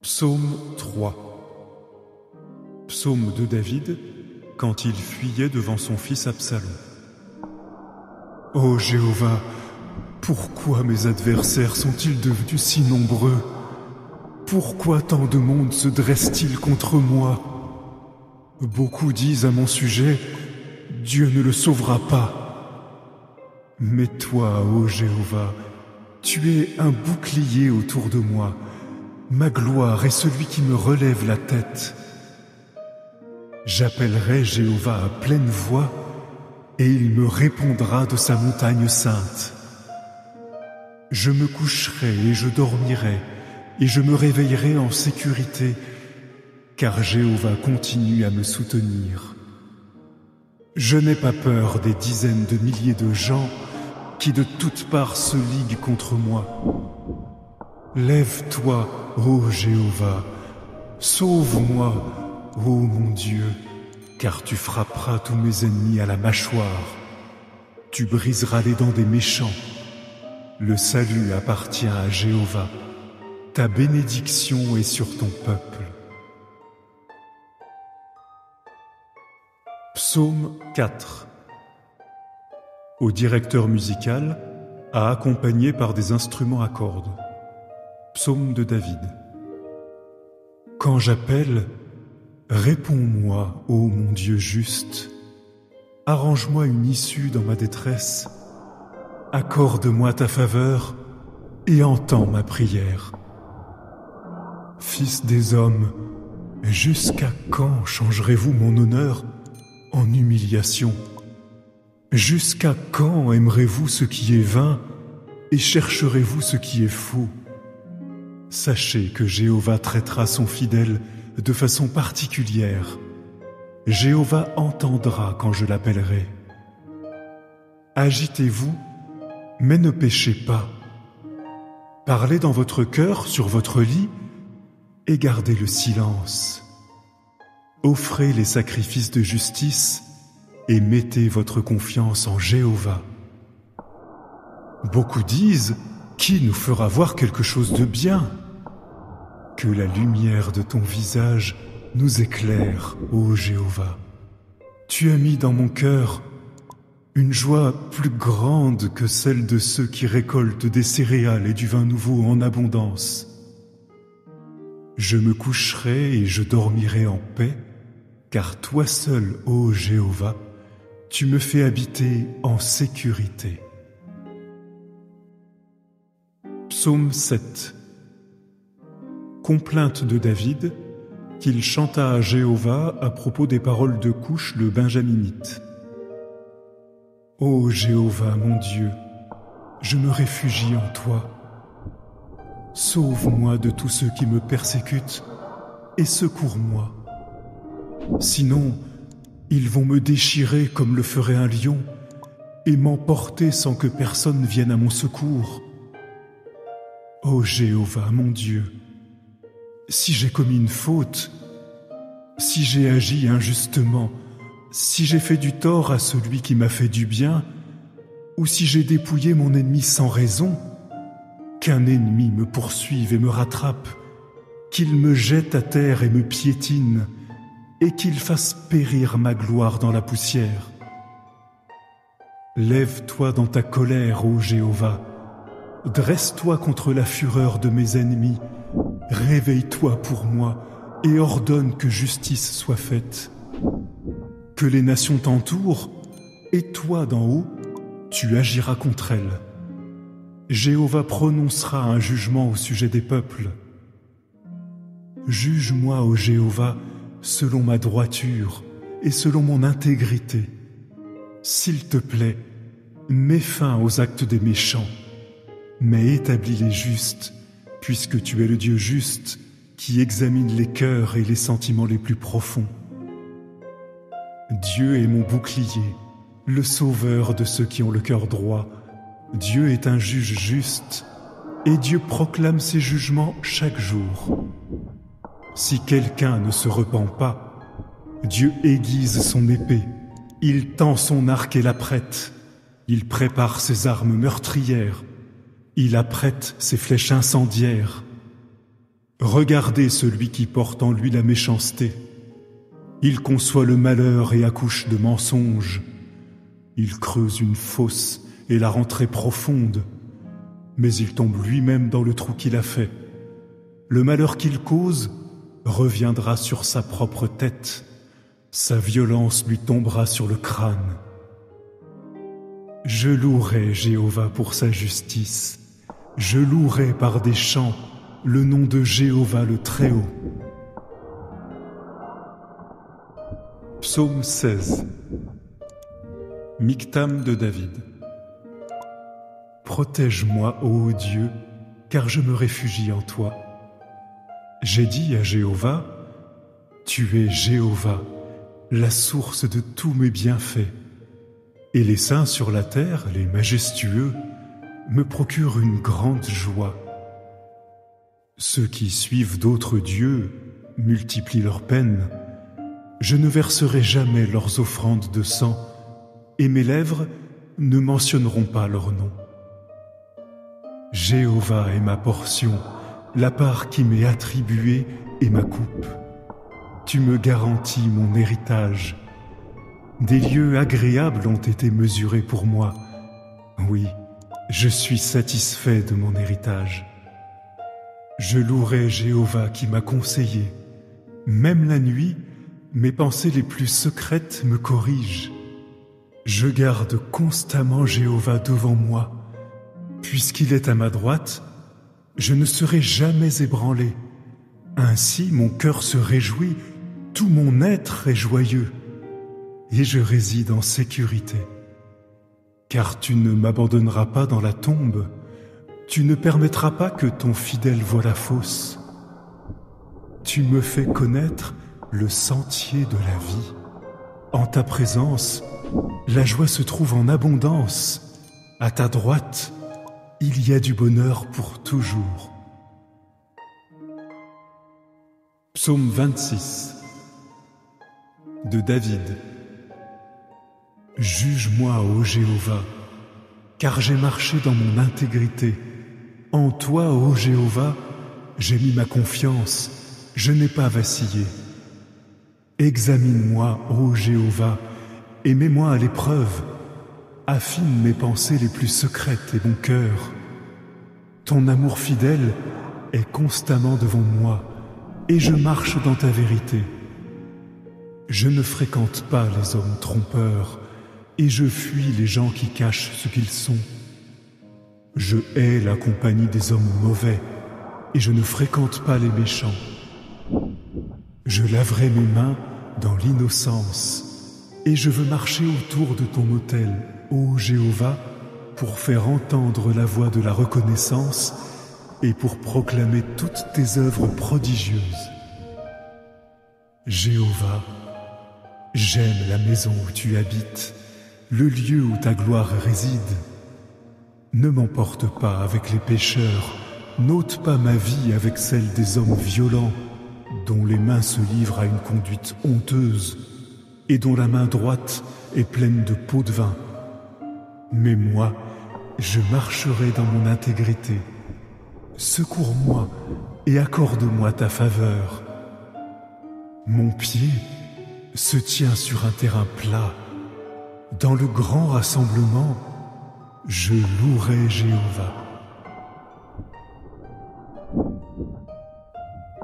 Psaume 3. Psaume de David, quand il fuyait devant son fils Absalom. Ô Jéhovah, pourquoi mes adversaires sont-ils devenus si nombreux? Pourquoi tant de monde se dresse-t-il contre moi? Beaucoup disent à mon sujet, Dieu ne le sauvera pas. Mais toi, ô Jéhovah, tu es un bouclier autour de moi. Ma gloire est celui qui me relève la tête. J'appellerai Jéhovah à pleine voix, et il me répondra de sa montagne sainte. Je me coucherai et je dormirai, et je me réveillerai en sécurité, car Jéhovah continue à me soutenir. Je n'ai pas peur des dizaines de milliers de gens qui de toutes parts se liguent contre moi. Lève-toi, ô Jéhovah, sauve-moi, ô mon Dieu, car tu frapperas tous mes ennemis à la mâchoire. Tu briseras les dents des méchants. Le salut appartient à Jéhovah. Ta bénédiction est sur ton peuple. Psaume 4. Au directeur musical, à accompagner par des instruments à cordes. Psaume de David. Quand j'appelle, réponds-moi, ô mon Dieu juste. Arrange-moi une issue dans ma détresse. Accorde-moi ta faveur et entends ma prière. Fils des hommes, jusqu'à quand changerez-vous mon honneur en humiliation? Jusqu'à quand aimerez-vous ce qui est vain et chercherez-vous ce qui est faux? Sachez que Jéhovah traitera son fidèle de façon particulière. Jéhovah entendra quand je l'appellerai. Agitez-vous, mais ne péchez pas. Parlez dans votre cœur sur votre lit et gardez le silence. Offrez les sacrifices de justice et mettez votre confiance en Jéhovah. Beaucoup disent, qui nous fera voir quelque chose de bien? Que la lumière de ton visage nous éclaire, ô Jéhovah. Tu as mis dans mon cœur une joie plus grande que celle de ceux qui récoltent des céréales et du vin nouveau en abondance. Je me coucherai et je dormirai en paix, car toi seul, ô Jéhovah, tu me fais habiter en sécurité. Psaume 7. Complainte de David, qu'il chanta à Jéhovah à propos des paroles de Couche le Benjaminite. Ô Jéhovah, mon Dieu, je me réfugie en toi. Sauve-moi de tous ceux qui me persécutent et secours-moi. Sinon, ils vont me déchirer comme le ferait un lion et m'emporter sans que personne vienne à mon secours. Ô Jéhovah, mon Dieu, si j'ai commis une faute, si j'ai agi injustement, si j'ai fait du tort à celui qui m'a fait du bien, ou si j'ai dépouillé mon ennemi sans raison, qu'un ennemi me poursuive et me rattrape, qu'il me jette à terre et me piétine, et qu'il fasse périr ma gloire dans la poussière. Lève-toi dans ta colère, ô Jéhovah, dresse-toi contre la fureur de mes ennemis, réveille-toi pour moi et ordonne que justice soit faite. Que les nations t'entourent, et toi d'en haut, tu agiras contre elles. Jéhovah prononcera un jugement au sujet des peuples. Juge-moi, ô Jéhovah, selon ma droiture et selon mon intégrité. S'il te plaît, mets fin aux actes des méchants, mais établis les justes, puisque tu es le Dieu juste qui examine les cœurs et les sentiments les plus profonds. Dieu est mon bouclier, le sauveur de ceux qui ont le cœur droit. Dieu est un juge juste, et Dieu proclame ses jugements chaque jour. Si quelqu'un ne se repent pas, Dieu aiguise son épée, il tend son arc et l'apprête, il prépare ses armes meurtrières, il apprête ses flèches incendiaires. Regardez celui qui porte en lui la méchanceté. Il conçoit le malheur et accouche de mensonges. Il creuse une fosse et la rend très profonde, mais il tombe lui-même dans le trou qu'il a fait. Le malheur qu'il cause reviendra sur sa propre tête. Sa violence lui tombera sur le crâne. Je louerai Jéhovah pour sa justice. Je louerai par des chants le nom de Jéhovah le Très-Haut. Psaume 16. Michtam de David. Protège-moi, ô Dieu, car je me réfugie en toi. J'ai dit à Jéhovah, tu es Jéhovah, la source de tous mes bienfaits. Et les saints sur la terre, les majestueux, me procurent une grande joie. Ceux qui suivent d'autres dieux multiplient leurs peines. Je ne verserai jamais leurs offrandes de sang, et mes lèvres ne mentionneront pas leur nom. Jéhovah est ma portion, la part qui m'est attribuée est ma coupe. Tu me garantis mon héritage. Des lieux agréables ont été mesurés pour moi. Oui, je suis satisfait de mon héritage. Je louerai Jéhovah qui m'a conseillé. Même la nuit, mes pensées les plus secrètes me corrigent. Je garde constamment Jéhovah devant moi. Puisqu'il est à ma droite, je ne serai jamais ébranlé. Ainsi mon cœur se réjouit, tout mon être est joyeux, et je réside en sécurité. Car tu ne m'abandonneras pas dans la tombe, tu ne permettras pas que ton fidèle voie la fosse. Tu me fais connaître le sentier de la vie. En ta présence, la joie se trouve en abondance. À ta droite, il y a du bonheur pour toujours. Psaume 26 de David. Juge-moi, ô Jéhovah, car j'ai marché dans mon intégrité. En toi, ô Jéhovah, j'ai mis ma confiance, je n'ai pas vacillé. Examine-moi, ô Jéhovah, et mets-moi à l'épreuve. Affine mes pensées les plus secrètes et mon cœur. Ton amour fidèle est constamment devant moi, et je marche dans ta vérité. Je ne fréquente pas les hommes trompeurs, et je fuis les gens qui cachent ce qu'ils sont. Je hais la compagnie des hommes mauvais, et je ne fréquente pas les méchants. Je laverai mes mains dans l'innocence, et je veux marcher autour de ton autel, ô Jéhovah, pour faire entendre la voix de la reconnaissance et pour proclamer toutes tes œuvres prodigieuses. Jéhovah, j'aime la maison où tu habites, le lieu où ta gloire réside. Ne m'emporte pas avec les pécheurs, n'ôte pas ma vie avec celle des hommes violents, dont les mains se livrent à une conduite honteuse et dont la main droite est pleine de pots de vin. Mais moi, je marcherai dans mon intégrité. Secours-moi et accorde-moi ta faveur. Mon pied se tient sur un terrain plat. Dans le grand rassemblement, je louerai Jéhovah.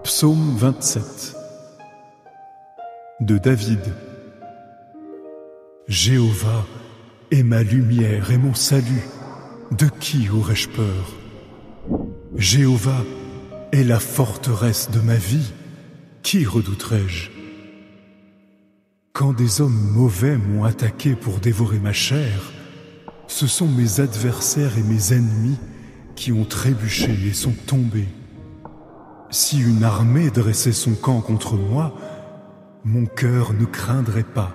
Psaume 27 de David. Jéhovah est ma lumière et mon salut. De qui aurais-je peur? Jéhovah est la forteresse de ma vie. Qui redouterais-je? Quand des hommes mauvais m'ont attaqué pour dévorer ma chair, ce sont mes adversaires et mes ennemis qui ont trébuché et sont tombés. Si une armée dressait son camp contre moi, mon cœur ne craindrait pas.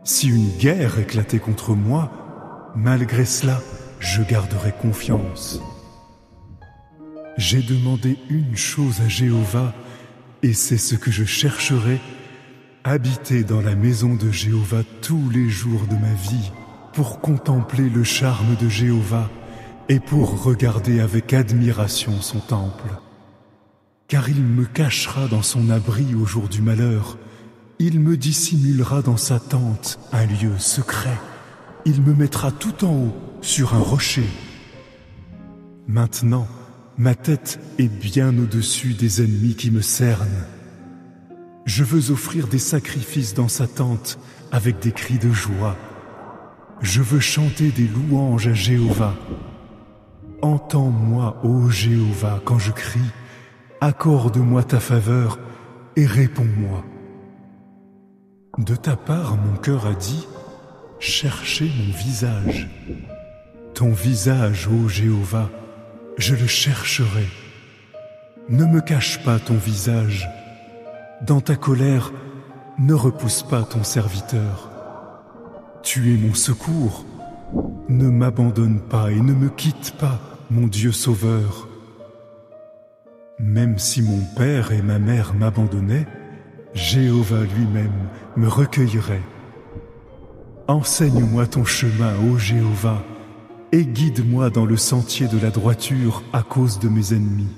Si une guerre éclatait contre moi, malgré cela, je garderai confiance. J'ai demandé une chose à Jéhovah, et c'est ce que je chercherai, habiter dans la maison de Jéhovah tous les jours de ma vie, pour contempler le charme de Jéhovah et pour regarder avec admiration son temple. car il me cachera dans son abri au jour du malheur. Il me dissimulera dans sa tente un lieu secret. Il me mettra tout en haut, sur un rocher. Maintenant, ma tête est bien au-dessus des ennemis qui me cernent. Je veux offrir des sacrifices dans sa tente avec des cris de joie. Je veux chanter des louanges à Jéhovah. Entends-moi, ô Jéhovah, quand je crie. Accorde-moi ta faveur et réponds-moi. De ta part, mon cœur a dit, cherchez mon visage. Ton visage, ô Jéhovah, je le chercherai. Ne me cache pas ton visage. Dans ta colère, ne repousse pas ton serviteur. Tu es mon secours. Ne m'abandonne pas et ne me quitte pas, mon Dieu sauveur. Même si mon père et ma mère m'abandonnaient, Jéhovah lui-même me recueillerait. Enseigne-moi ton chemin, ô Jéhovah, et guide-moi dans le sentier de la droiture à cause de mes ennemis.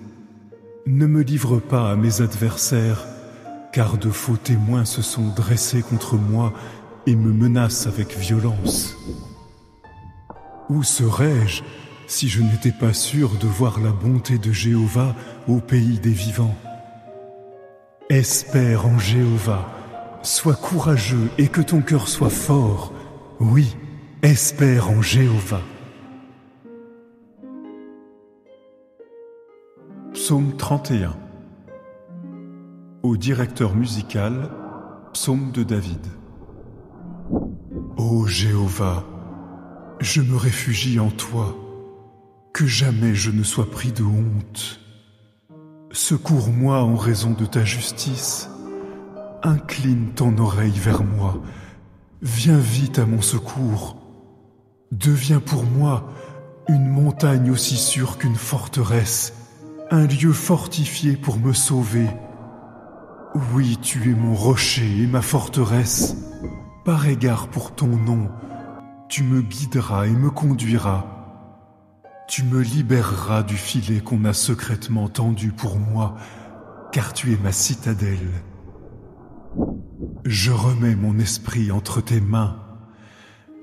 Ne me livre pas à mes adversaires, car de faux témoins se sont dressés contre moi et me menacent avec violence. Où serais-je si je n'étais pas sûr de voir la bonté de Jéhovah au pays des vivants? Espère en Jéhovah, sois courageux et que ton cœur soit fort. Oui, espère en Jéhovah. Psaume 31. Au directeur musical, psaume de David. Ô Jéhovah, je me réfugie en toi, que jamais je ne sois pris de honte. Secours-moi en raison de ta justice. Incline ton oreille vers moi. Viens vite à mon secours. Deviens pour moi une montagne aussi sûre qu'une forteresse, un lieu fortifié pour me sauver. Oui, tu es mon rocher et ma forteresse. Par égard pour ton nom, tu me guideras et me conduiras. Tu me libéreras du filet qu'on a secrètement tendu pour moi, car tu es ma citadelle. Je remets mon esprit entre tes mains.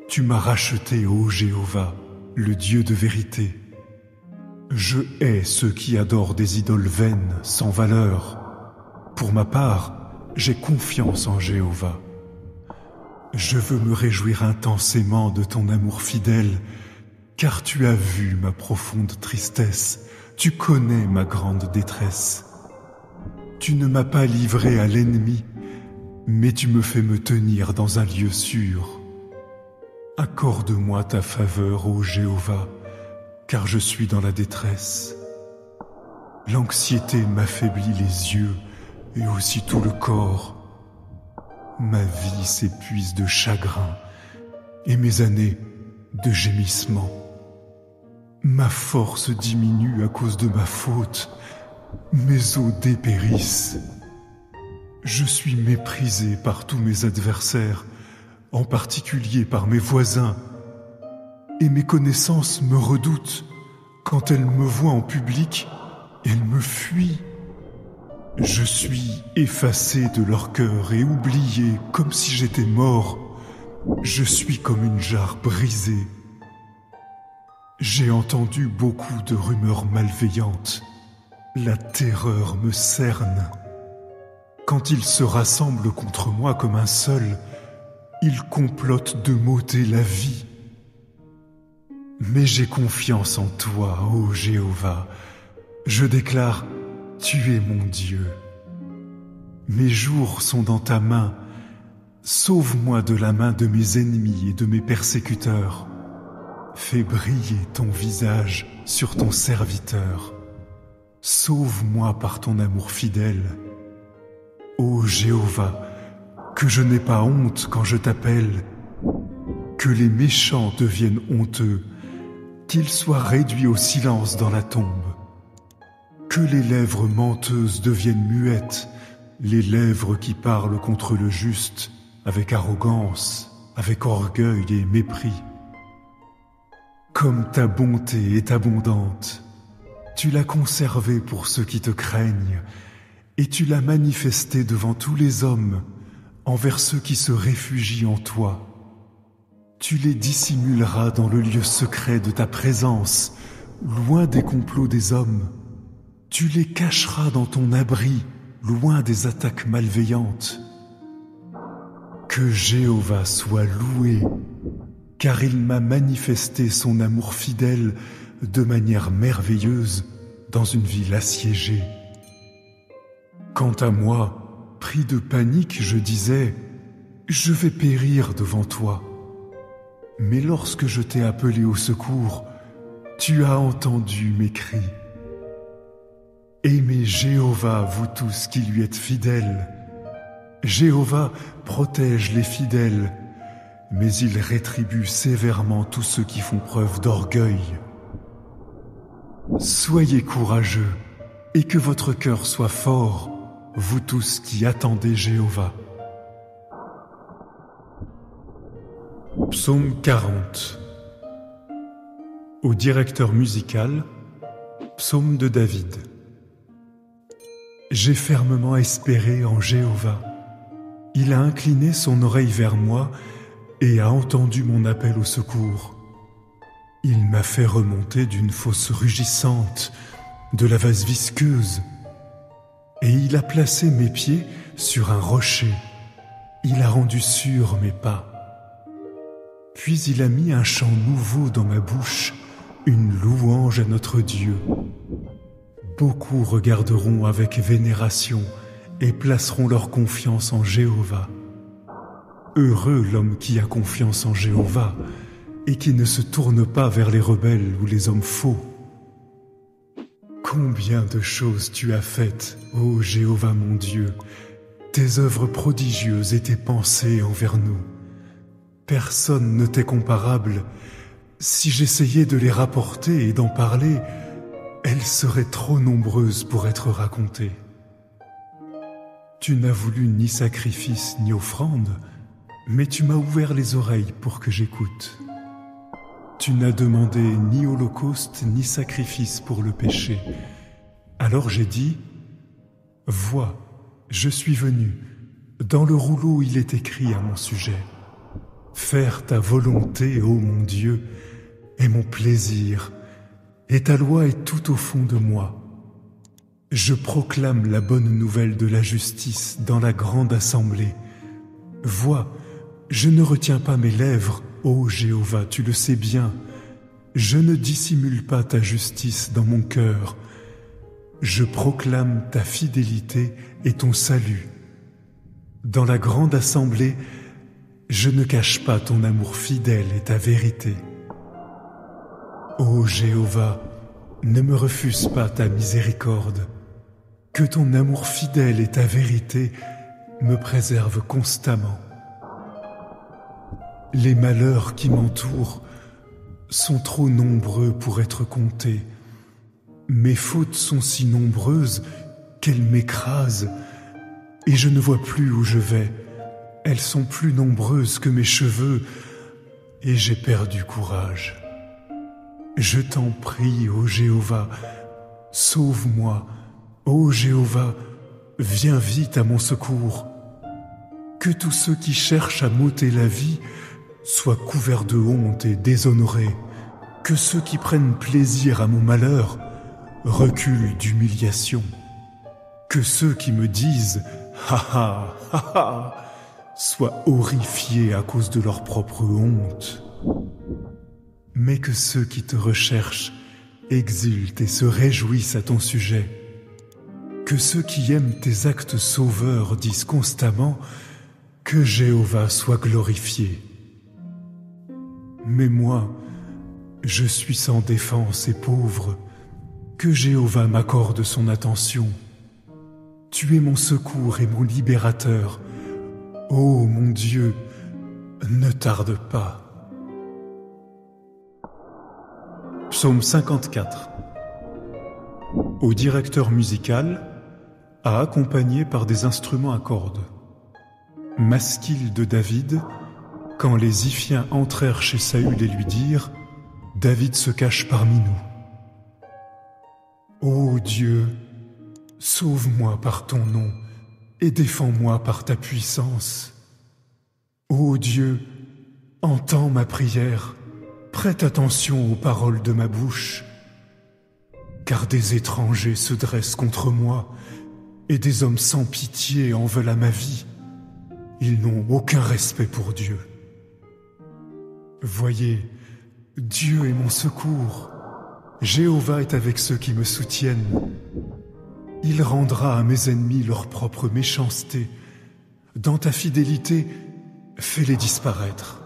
Tu m'as racheté, ô Jéhovah, le Dieu de vérité. Je hais ceux qui adorent des idoles vaines, sans valeur. Pour ma part, j'ai confiance en Jéhovah. Je veux me réjouir intensément de ton amour fidèle, car tu as vu ma profonde tristesse, tu connais ma grande détresse. Tu ne m'as pas livré à l'ennemi, mais tu me fais me tenir dans un lieu sûr. Accorde-moi ta faveur, ô Jéhovah, car je suis dans la détresse. L'anxiété m'affaiblit les yeux et aussi tout le corps. Ma vie s'épuise de chagrin et mes années de gémissement. Ma force diminue à cause de ma faute, mes os dépérissent. Je suis méprisé par tous mes adversaires, en particulier par mes voisins, et mes connaissances me redoutent. Quand elles me voient en public, elles me fuient. Je suis effacé de leur cœur et oublié comme si j'étais mort. Je suis comme une jarre brisée. J'ai entendu beaucoup de rumeurs malveillantes. La terreur me cerne. Quand ils se rassemblent contre moi comme un seul, ils complotent de m'ôter la vie. Mais j'ai confiance en toi, ô Jéhovah. Je déclare, tu es mon Dieu. Mes jours sont dans ta main. Sauve-moi de la main de mes ennemis et de mes persécuteurs. Fais briller ton visage sur ton serviteur. Sauve-moi par ton amour fidèle. Ô Jéhovah, que je n'ai pas honte quand je t'appelle, que les méchants deviennent honteux, qu'ils soient réduits au silence dans la tombe, que les lèvres menteuses deviennent muettes, les lèvres qui parlent contre le juste avec arrogance, avec orgueil et mépris. Comme ta bonté est abondante, Tu l'as conservé pour ceux qui te craignent, et tu l'as manifesté devant tous les hommes, envers ceux qui se réfugient en toi. Tu les dissimuleras dans le lieu secret de ta présence, loin des complots des hommes. Tu les cacheras dans ton abri, loin des attaques malveillantes. Que Jéhovah soit loué, car il m'a manifesté son amour fidèle de manière merveilleuse dans une ville assiégée. Quant à moi, pris de panique, je disais « Je vais périr devant toi ». Mais lorsque je t'ai appelé au secours, tu as entendu mes cris. Aimez Jéhovah, vous tous qui lui êtes fidèles. Jéhovah protège les fidèles, mais il rétribue sévèrement tous ceux qui font preuve d'orgueil. Soyez courageux et que votre cœur soit fort, vous tous qui attendez Jéhovah. Psaume 40. Au directeur musical, Psaume de David. J'ai fermement espéré en Jéhovah. Il a incliné son oreille vers moi et a entendu mon appel au secours. Il m'a fait remonter d'une fosse rugissante, de la vase visqueuse, et il a placé mes pieds sur un rocher. Il a rendu sûrs mes pas. Puis il a mis un chant nouveau dans ma bouche, une louange à notre Dieu. Beaucoup regarderont avec vénération et placeront leur confiance en Jéhovah. Heureux l'homme qui a confiance en Jéhovah et qui ne se tourne pas vers les rebelles ou les hommes faux. Combien de choses tu as faites, ô Jéhovah mon Dieu, tes œuvres prodigieuses et tes pensées envers nous. Personne ne t'est comparable. Si j'essayais de les rapporter et d'en parler, elles seraient trop nombreuses pour être racontées. Tu n'as voulu ni sacrifice ni offrande, mais tu m'as ouvert les oreilles pour que j'écoute. Tu n'as demandé ni holocauste ni sacrifice pour le péché. Alors j'ai dit, « Vois, je suis venu. Dans le rouleau il est écrit à mon sujet. Faire ta volonté, ô mon Dieu, est mon plaisir, et ta loi est tout au fond de moi. Je proclame la bonne nouvelle de la justice dans la grande assemblée. Vois, je ne retiens pas mes lèvres, ô Jéhovah, tu le sais bien. Je ne dissimule pas ta justice dans mon cœur. Je proclame ta fidélité et ton salut. Dans la grande assemblée, je ne cache pas ton amour fidèle et ta vérité. Ô Jéhovah, ne me refuse pas ta miséricorde. Que ton amour fidèle et ta vérité me préservent constamment. Les malheurs qui m'entourent sont trop nombreux pour être comptés. Mes fautes sont si nombreuses qu'elles m'écrasent et je ne vois plus où je vais. Elles sont plus nombreuses que mes cheveux et j'ai perdu courage. Je t'en prie, ô Jéhovah, sauve-moi. Ô Jéhovah, viens vite à mon secours. Que tous ceux qui cherchent à m'ôter la vie soient couverts de honte et déshonorés. Que ceux qui prennent plaisir à mon malheur reculent d'humiliation. Que ceux qui me disent « Ha ha, ha ha » soient horrifiés à cause de leur propre honte. Mais que ceux qui te recherchent exultent et se réjouissent à ton sujet. Que ceux qui aiment tes actes sauveurs disent constamment que Jéhovah soit glorifié. Mais moi, je suis sans défense et pauvre. Que Jéhovah m'accorde son attention. Tu es mon secours et mon libérateur. Ô mon Dieu, ne tarde pas. Psaume 54. Au directeur musical, à accompagner par des instruments à cordes. Masquille de David, quand les Iphiens entrèrent chez Saül et lui dirent « David se cache parmi nous ». Ô Dieu, sauve-moi par ton nom et défends-moi par ta puissance. Ô Dieu, entends ma prière, prête attention aux paroles de ma bouche. Car des étrangers se dressent contre moi et des hommes sans pitié en veulent à ma vie. Ils n'ont aucun respect pour Dieu. Voyez, Dieu est mon secours. Jéhovah est avec ceux qui me soutiennent. Il rendra à mes ennemis leur propre méchanceté. Dans ta fidélité, fais-les disparaître.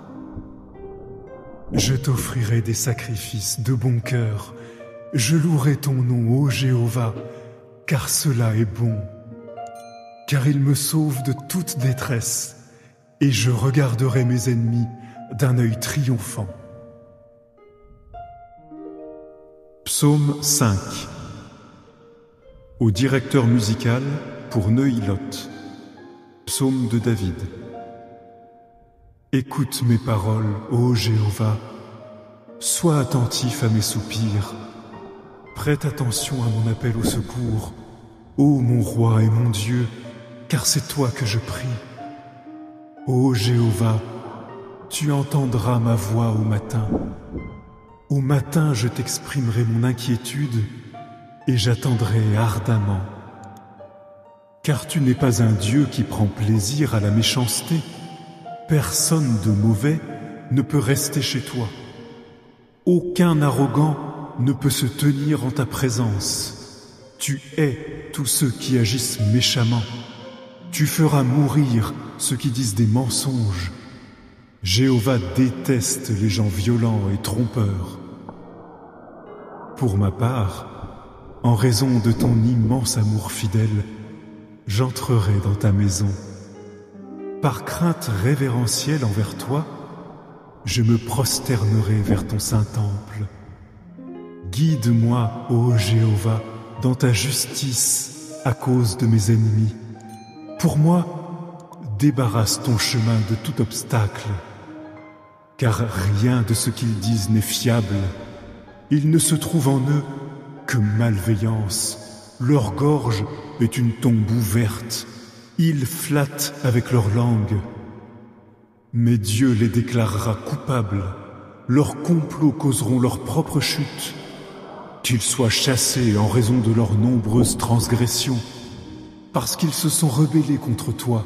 Je t'offrirai des sacrifices de bon cœur. Je louerai ton nom, ô Jéhovah, car cela est bon. Car il me sauve de toute détresse, et je regarderai mes ennemis d'un œil triomphant. Psaume 5. Au directeur musical pour Neuilot. Psaume de David. Écoute mes paroles, ô Jéhovah. Sois attentif à mes soupirs. Prête attention à mon appel au secours, ô mon roi et mon Dieu, car c'est toi que je prie. Ô Jéhovah, tu entendras ma voix au matin. Au matin, je t'exprimerai mon inquiétude et j'attendrai ardemment. Car tu n'es pas un Dieu qui prend plaisir à la méchanceté. Personne de mauvais ne peut rester chez toi. Aucun arrogant ne peut se tenir en ta présence. Tu hais tous ceux qui agissent méchamment. Tu feras mourir ceux qui disent des mensonges. Jéhovah déteste les gens violents et trompeurs. Pour ma part, en raison de ton immense amour fidèle, j'entrerai dans ta maison. Par crainte révérentielle envers toi, je me prosternerai vers ton saint temple. Guide-moi, ô Jéhovah, dans ta justice à cause de mes ennemis. Pour moi, débarrasse ton chemin de tout obstacle, car rien de ce qu'ils disent n'est fiable. Il ne se trouve en eux que malveillance. Leur gorge est une tombe ouverte. Ils flattent avec leur langue. Mais Dieu les déclarera coupables. Leurs complots causeront leur propre chute. Qu'ils soient chassés en raison de leurs nombreuses transgressions, parce qu'ils se sont rebellés contre toi.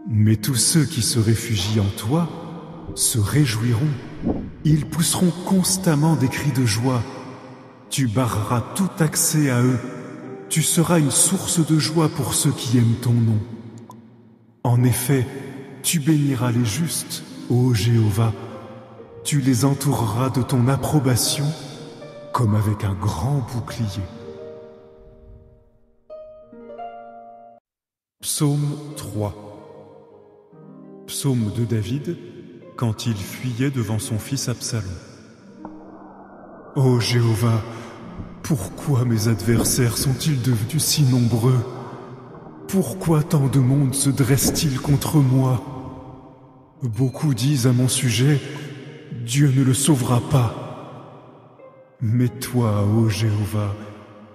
Mais tous ceux qui se réfugient en toi se réjouiront. Ils pousseront constamment des cris de joie. Tu barreras tout accès à eux. Tu seras une source de joie pour ceux qui aiment ton nom. En effet, tu béniras les justes, ô Jéhovah. Tu les entoureras de ton approbation comme avec un grand bouclier. Psaume 3. Psaume de David quand il fuyait devant son fils Absalom. Ô Jéhovah, pourquoi mes adversaires sont-ils devenus si nombreux? Pourquoi tant de monde se dresse-t-il contre moi? Beaucoup disent à mon sujet, Dieu ne le sauvera pas. Mais toi, ô Jéhovah,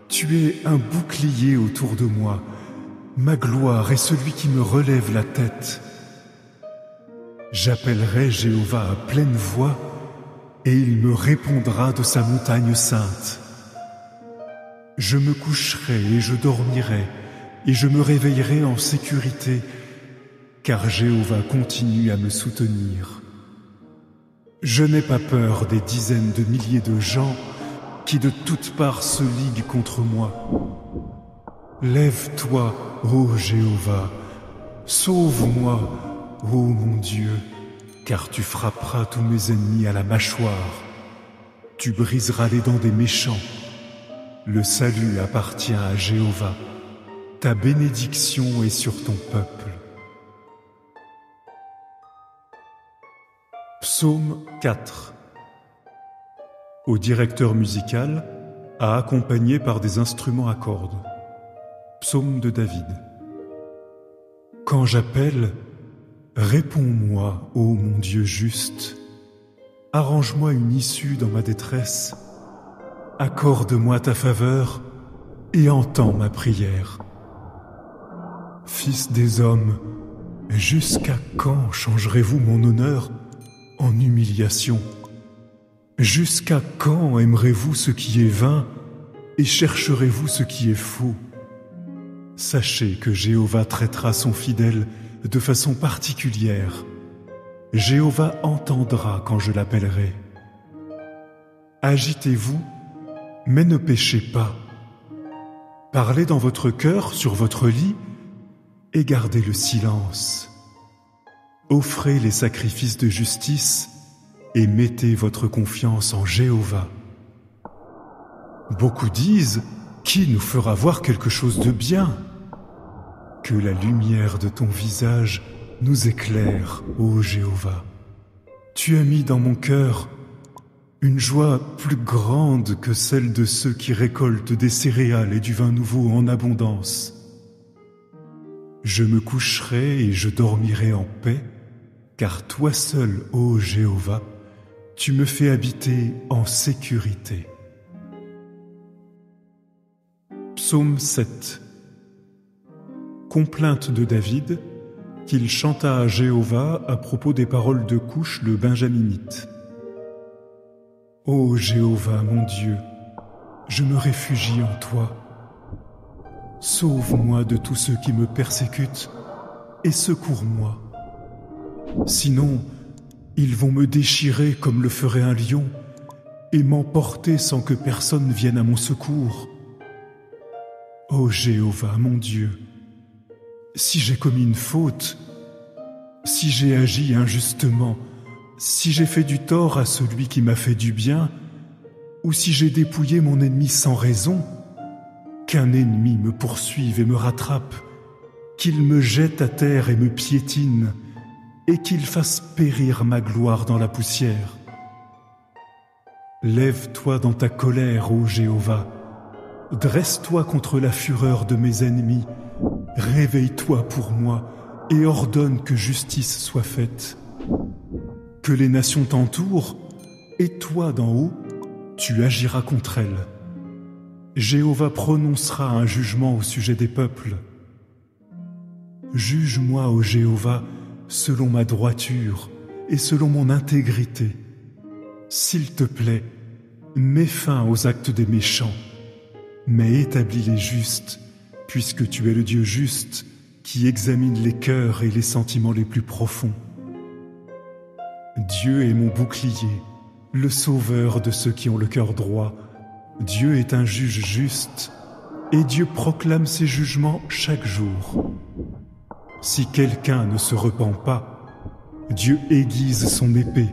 tu es un bouclier autour de moi. Ma gloire est celui qui me relève la tête. J'appellerai Jéhovah à pleine voix, et il me répondra de sa montagne sainte. Je me coucherai et je dormirai, et je me réveillerai en sécurité, car Jéhovah continue à me soutenir. Je n'ai pas peur des dizaines de milliers de gens qui de toutes parts se liguent contre moi. Lève-toi, ô Jéhovah, sauve-moi, ô mon Dieu, car tu frapperas tous mes ennemis à la mâchoire. Tu briseras les dents des méchants. Le salut appartient à Jéhovah. Ta bénédiction est sur ton peuple. Psaume 4. Au directeur musical, à accompagner par des instruments à cordes. Psaume de David. Quand j'appelle, réponds-moi, ô mon Dieu juste. Arrange-moi une issue dans ma détresse. accorde-moi ta faveur et entends ma prière. Fils des hommes, jusqu'à quand changerez-vous mon honneur en humiliation? Jusqu'à quand aimerez-vous ce qui est vain et chercherez-vous ce qui est faux? Sachez que Jéhovah traitera son fidèle de façon particulière. Jéhovah entendra quand je l'appellerai. Agitez-vous, mais ne péchez pas. Parlez dans votre cœur sur votre lit et gardez le silence. Offrez les sacrifices de justice et mettez votre confiance en Jéhovah. Beaucoup disent, qui nous fera voir quelque chose de bien? Que la lumière de ton visage nous éclaire, ô Jéhovah. Tu as mis dans mon cœur une joie plus grande que celle de ceux qui récoltent des céréales et du vin nouveau en abondance. Je me coucherai et je dormirai en paix, car toi seul, ô Jéhovah, tu me fais habiter en sécurité. Psaume 7. Complainte de David, qu'il chanta à Jéhovah à propos des paroles de Couche le Benjaminite. Ô Jéhovah, mon Dieu, je me réfugie en toi. Sauve-moi de tous ceux qui me persécutent et secours-moi. Sinon, ils vont me déchirer comme le ferait un lion et m'emporter sans que personne vienne à mon secours. Ô Jéhovah, mon Dieu, si j'ai commis une faute, si j'ai agi injustement, si j'ai fait du tort à celui qui m'a fait du bien, ou si j'ai dépouillé mon ennemi sans raison, qu'un ennemi me poursuive et me rattrape, qu'il me jette à terre et me piétine, et qu'il fasse périr ma gloire dans la poussière. Lève-toi dans ta colère, ô Jéhovah, dresse-toi contre la fureur de mes ennemis, réveille-toi pour moi et ordonne que justice soit faite. Que les nations t'entourent, et toi d'en haut, tu agiras contre elles. Jéhovah prononcera un jugement au sujet des peuples. Juge-moi, ô Jéhovah, selon ma droiture et selon mon intégrité. S'il te plaît, mets fin aux actes des méchants, mais établis les justes, puisque tu es le Dieu juste qui examine les cœurs et les sentiments les plus profonds. Dieu est mon bouclier, le sauveur de ceux qui ont le cœur droit. Dieu est un juge juste, et Dieu proclame ses jugements chaque jour. Si quelqu'un ne se repent pas, Dieu aiguise son épée,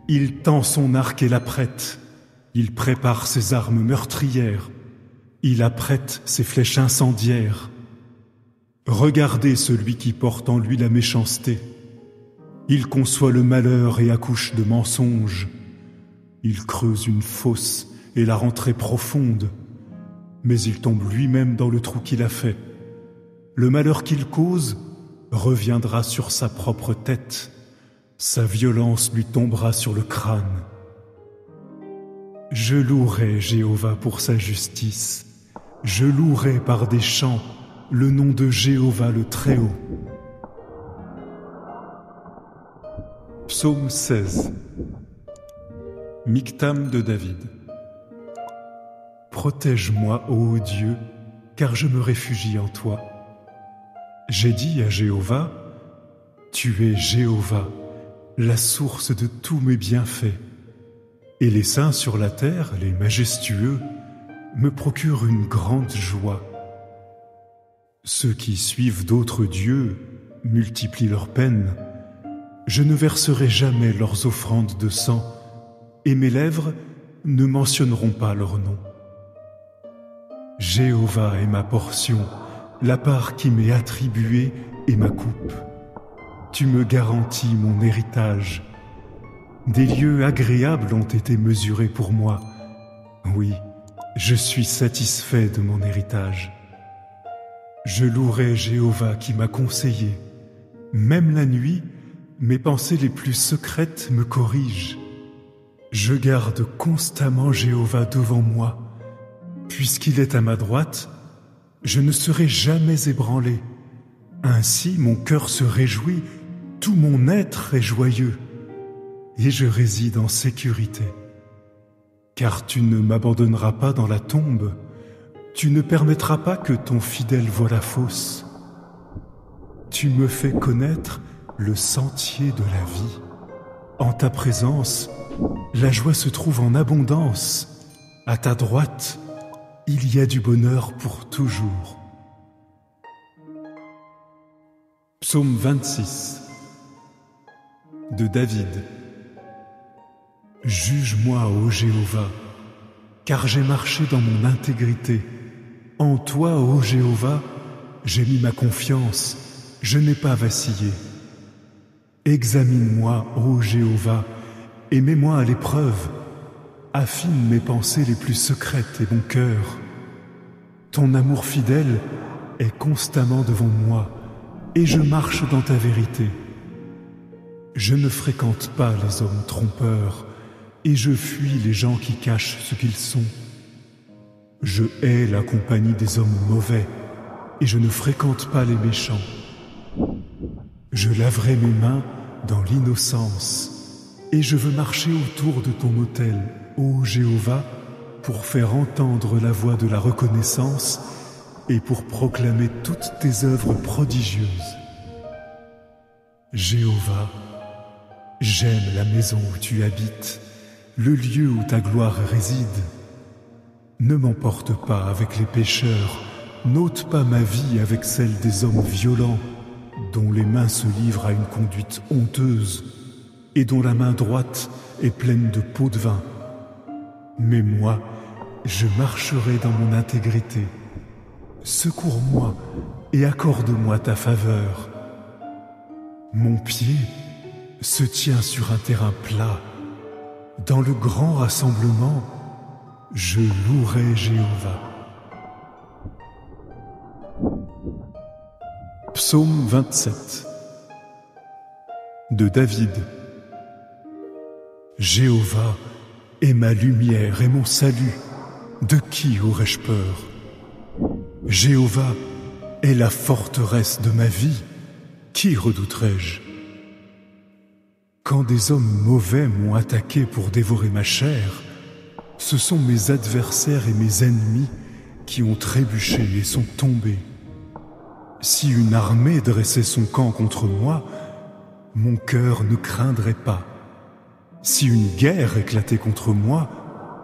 il tend son arc et l'apprête, il prépare ses armes meurtrières, il apprête ses flèches incendiaires. Regardez celui qui porte en lui la méchanceté. Il conçoit le malheur et accouche de mensonges. Il creuse une fosse et la rend très profonde, mais il tombe lui-même dans le trou qu'il a fait. Le malheur qu'il cause reviendra sur sa propre tête. Sa violence lui tombera sur le crâne. Je louerai Jéhovah pour sa justice. Je louerai par des chants le nom de Jéhovah le Très-Haut. Psaume 16. Michtam de David. Protège-moi, ô Dieu, car je me réfugie en toi. J'ai dit à Jéhovah, tu es Jéhovah, la source de tous mes bienfaits. Et les saints sur la terre, les majestueux, me procurent une grande joie. Ceux qui suivent d'autres dieux multiplient leurs peines. Je ne verserai jamais leurs offrandes de sang, et mes lèvres ne mentionneront pas leur nom. Jéhovah est ma portion, la part qui m'est attribuée et ma coupe. Tu me garantis mon héritage. Des lieux agréables ont été mesurés pour moi. Oui, je suis satisfait de mon héritage. Je louerai Jéhovah qui m'a conseillé. Même la nuit, mes pensées les plus secrètes me corrigent. Je garde constamment Jéhovah devant moi, Puisqu'il est à ma droite, je ne serai jamais ébranlé. Ainsi mon cœur se réjouit, tout mon être est joyeux, et je réside en sécurité. Car tu ne m'abandonneras pas dans la tombe, tu ne permettras pas que ton fidèle voie la fosse. Tu me fais connaître le sentier de la vie. En ta présence, la joie se trouve en abondance. À ta droite, il y a du bonheur pour toujours. Psaume 26 de David. Juge-moi, ô Jéhovah, car j'ai marché dans mon intégrité. En toi, ô Jéhovah, j'ai mis ma confiance, je n'ai pas vacillé. Examine-moi, ô Jéhovah, et mets-moi à l'épreuve. Affine mes pensées les plus secrètes et mon cœur. Ton amour fidèle est constamment devant moi, et je marche dans ta vérité. Je ne fréquente pas les hommes trompeurs, et je fuis les gens qui cachent ce qu'ils sont. Je hais la compagnie des hommes mauvais, et je ne fréquente pas les méchants. Je laverai mes mains dans l'innocence, et je veux marcher autour de ton autel, ô Jéhovah, pour faire entendre la voix de la reconnaissance et pour proclamer toutes tes œuvres prodigieuses. Jéhovah, j'aime la maison où tu habites, le lieu où ta gloire réside. Ne m'emporte pas avec les pécheurs, n'ôte pas ma vie avec celle des hommes violents, dont les mains se livrent à une conduite honteuse et dont la main droite est pleine de pots de vin. Mais moi, je marcherai dans mon intégrité. Secours-moi et accorde-moi ta faveur. Mon pied se tient sur un terrain plat. Dans le grand rassemblement, je louerai Jéhovah. Psaume 27 de David. Jéhovah est ma lumière et mon salut. De qui aurais-je peur? Jéhovah est la forteresse de ma vie. Qui redouterais-je? Quand des hommes mauvais m'ont attaqué pour dévorer ma chair, ce sont mes adversaires et mes ennemis qui ont trébuché et sont tombés. Si une armée dressait son camp contre moi, mon cœur ne craindrait pas. Si une guerre éclatait contre moi,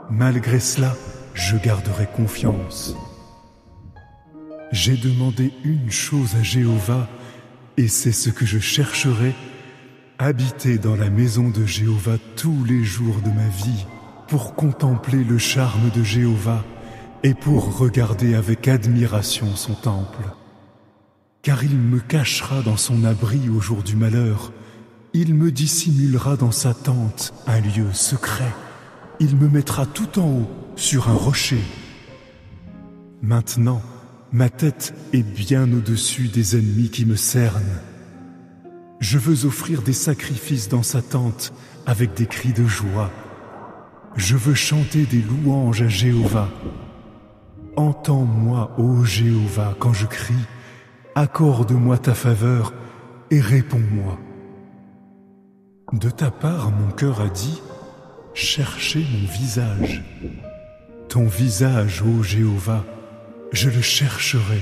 malgré cela, je garderai confiance. J'ai demandé une chose à Jéhovah, et c'est ce que je chercherai, habiter dans la maison de Jéhovah tous les jours de ma vie, pour contempler le charme de Jéhovah et pour regarder avec admiration son temple. Car il me cachera dans son abri au jour du malheur, il me dissimulera dans sa tente un lieu secret, il me mettra tout en haut sur un rocher. Maintenant, ma tête est bien au-dessus des ennemis qui me cernent. Je veux offrir des sacrifices dans sa tente avec des cris de joie. Je veux chanter des louanges à Jéhovah. Entends-moi, ô Jéhovah, quand je crie. Accorde-moi ta faveur et réponds-moi. De ta part, mon cœur a dit, cherchez mon visage. Ton visage, ô Jéhovah, je le chercherai.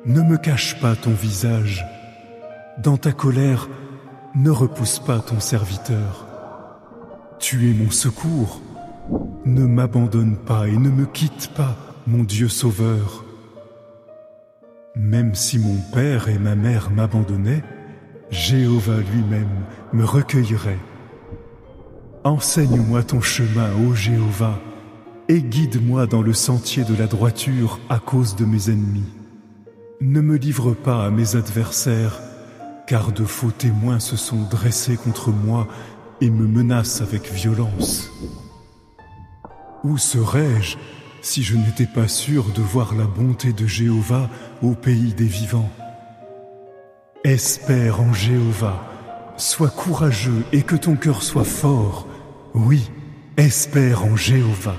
Ne me cache pas ton visage. Dans ta colère, ne repousse pas ton serviteur. Tu es mon secours. Ne m'abandonne pas et ne me quitte pas, mon Dieu sauveur. Même si mon père et ma mère m'abandonnaient, Jéhovah lui-même me recueillerait. Enseigne-moi ton chemin, ô Jéhovah, et guide-moi dans le sentier de la droiture à cause de mes ennemis. Ne me livre pas à mes adversaires, car de faux témoins se sont dressés contre moi et me menacent avec violence. Où serais-je si je n'étais pas sûr de voir la bonté de Jéhovah au pays des vivants? Espère en Jéhovah, sois courageux et que ton cœur soit fort. Oui, espère en Jéhovah.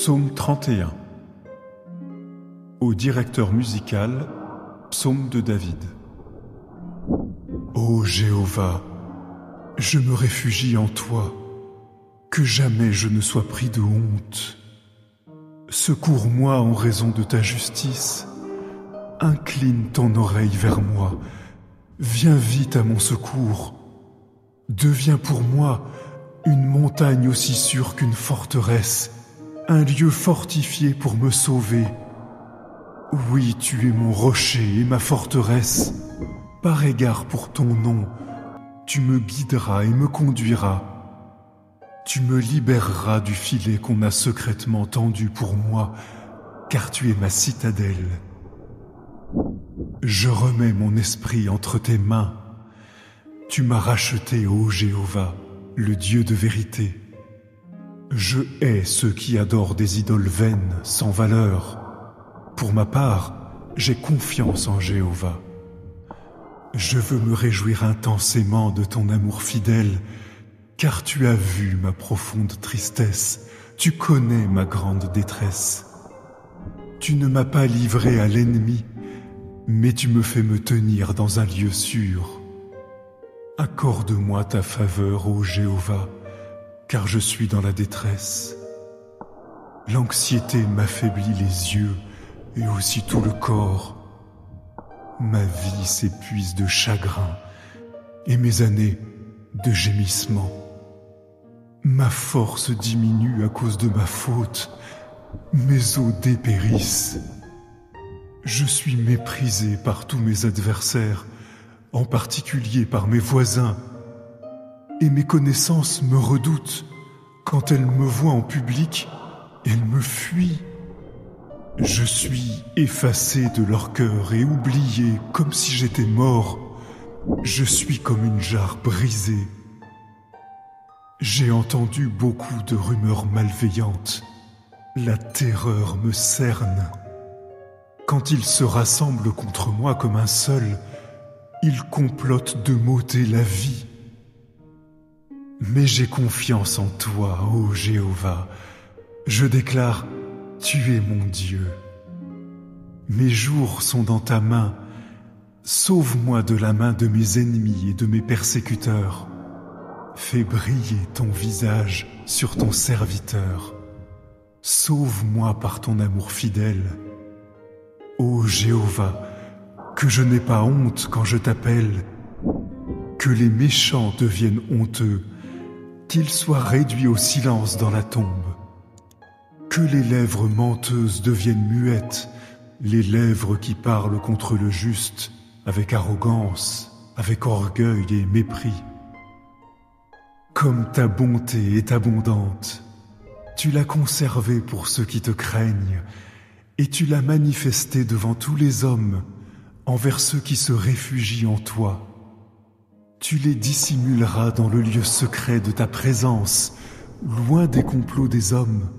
Psaume 31. Au directeur musical, Psaume de David. Ô Jéhovah, je me réfugie en toi, que jamais je ne sois pris de honte. Secours-moi en raison de ta justice. Incline ton oreille vers moi. Viens vite à mon secours. Deviens pour moi une montagne aussi sûre qu'une forteresse, un lieu fortifié pour me sauver. Oui, tu es mon rocher et ma forteresse. Par égard pour ton nom, tu me guideras et me conduiras. Tu me libéreras du filet qu'on a secrètement tendu pour moi, car tu es ma citadelle. Je remets mon esprit entre tes mains. Tu m'as racheté, ô Jéhovah, le Dieu de vérité. Je hais ceux qui adorent des idoles vaines, sans valeur. Pour ma part, j'ai confiance en Jéhovah. Je veux me réjouir intensément de ton amour fidèle, car tu as vu ma profonde tristesse, tu connais ma grande détresse. Tu ne m'as pas livré à l'ennemi, mais tu me fais me tenir dans un lieu sûr. Accorde-moi ta faveur, ô Jéhovah, car je suis dans la détresse. L'anxiété m'affaiblit les yeux et aussi tout le corps. Ma vie s'épuise de chagrin et mes années de gémissement. Ma force diminue à cause de ma faute, mes os dépérissent. Je suis méprisé par tous mes adversaires, en particulier par mes voisins, et mes connaissances me redoutent. Quand elles me voient en public, elles me fuient. Je suis effacé de leur cœur et oublié comme si j'étais mort. Je suis comme une jarre brisée. J'ai entendu beaucoup de rumeurs malveillantes. La terreur me cerne. Quand ils se rassemblent contre moi comme un seul, ils complotent de m'ôter la vie. Mais j'ai confiance en toi, ô Jéhovah. Je déclare, tu es mon Dieu. Mes jours sont dans ta main. Sauve-moi de la main de mes ennemis et de mes persécuteurs. Fais briller ton visage sur ton serviteur. Sauve-moi par ton amour fidèle. Ô Jéhovah, que je n'ai pas honte quand je t'appelle, que les méchants deviennent honteux, qu'ils soient réduits au silence dans la tombe, que les lèvres menteuses deviennent muettes, les lèvres qui parlent contre le juste avec arrogance, avec orgueil et mépris. Comme ta bonté est abondante, tu l'as conservée pour ceux qui te craignent, et tu l'as manifestée devant tous les hommes, envers ceux qui se réfugient en toi. Tu les dissimuleras dans le lieu secret de ta présence, loin des complots des hommes.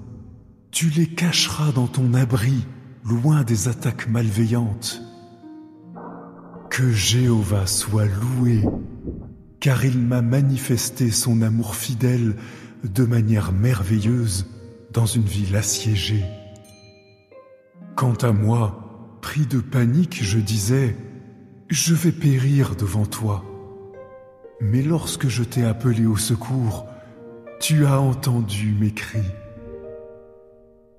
Tu les cacheras dans ton abri, loin des attaques malveillantes. Que Jéhovah soit loué, car il m'a manifesté son amour fidèle de manière merveilleuse dans une ville assiégée. Quant à moi, pris de panique, je disais « Je vais périr devant toi ». Mais lorsque je t'ai appelé au secours, tu as entendu mes cris.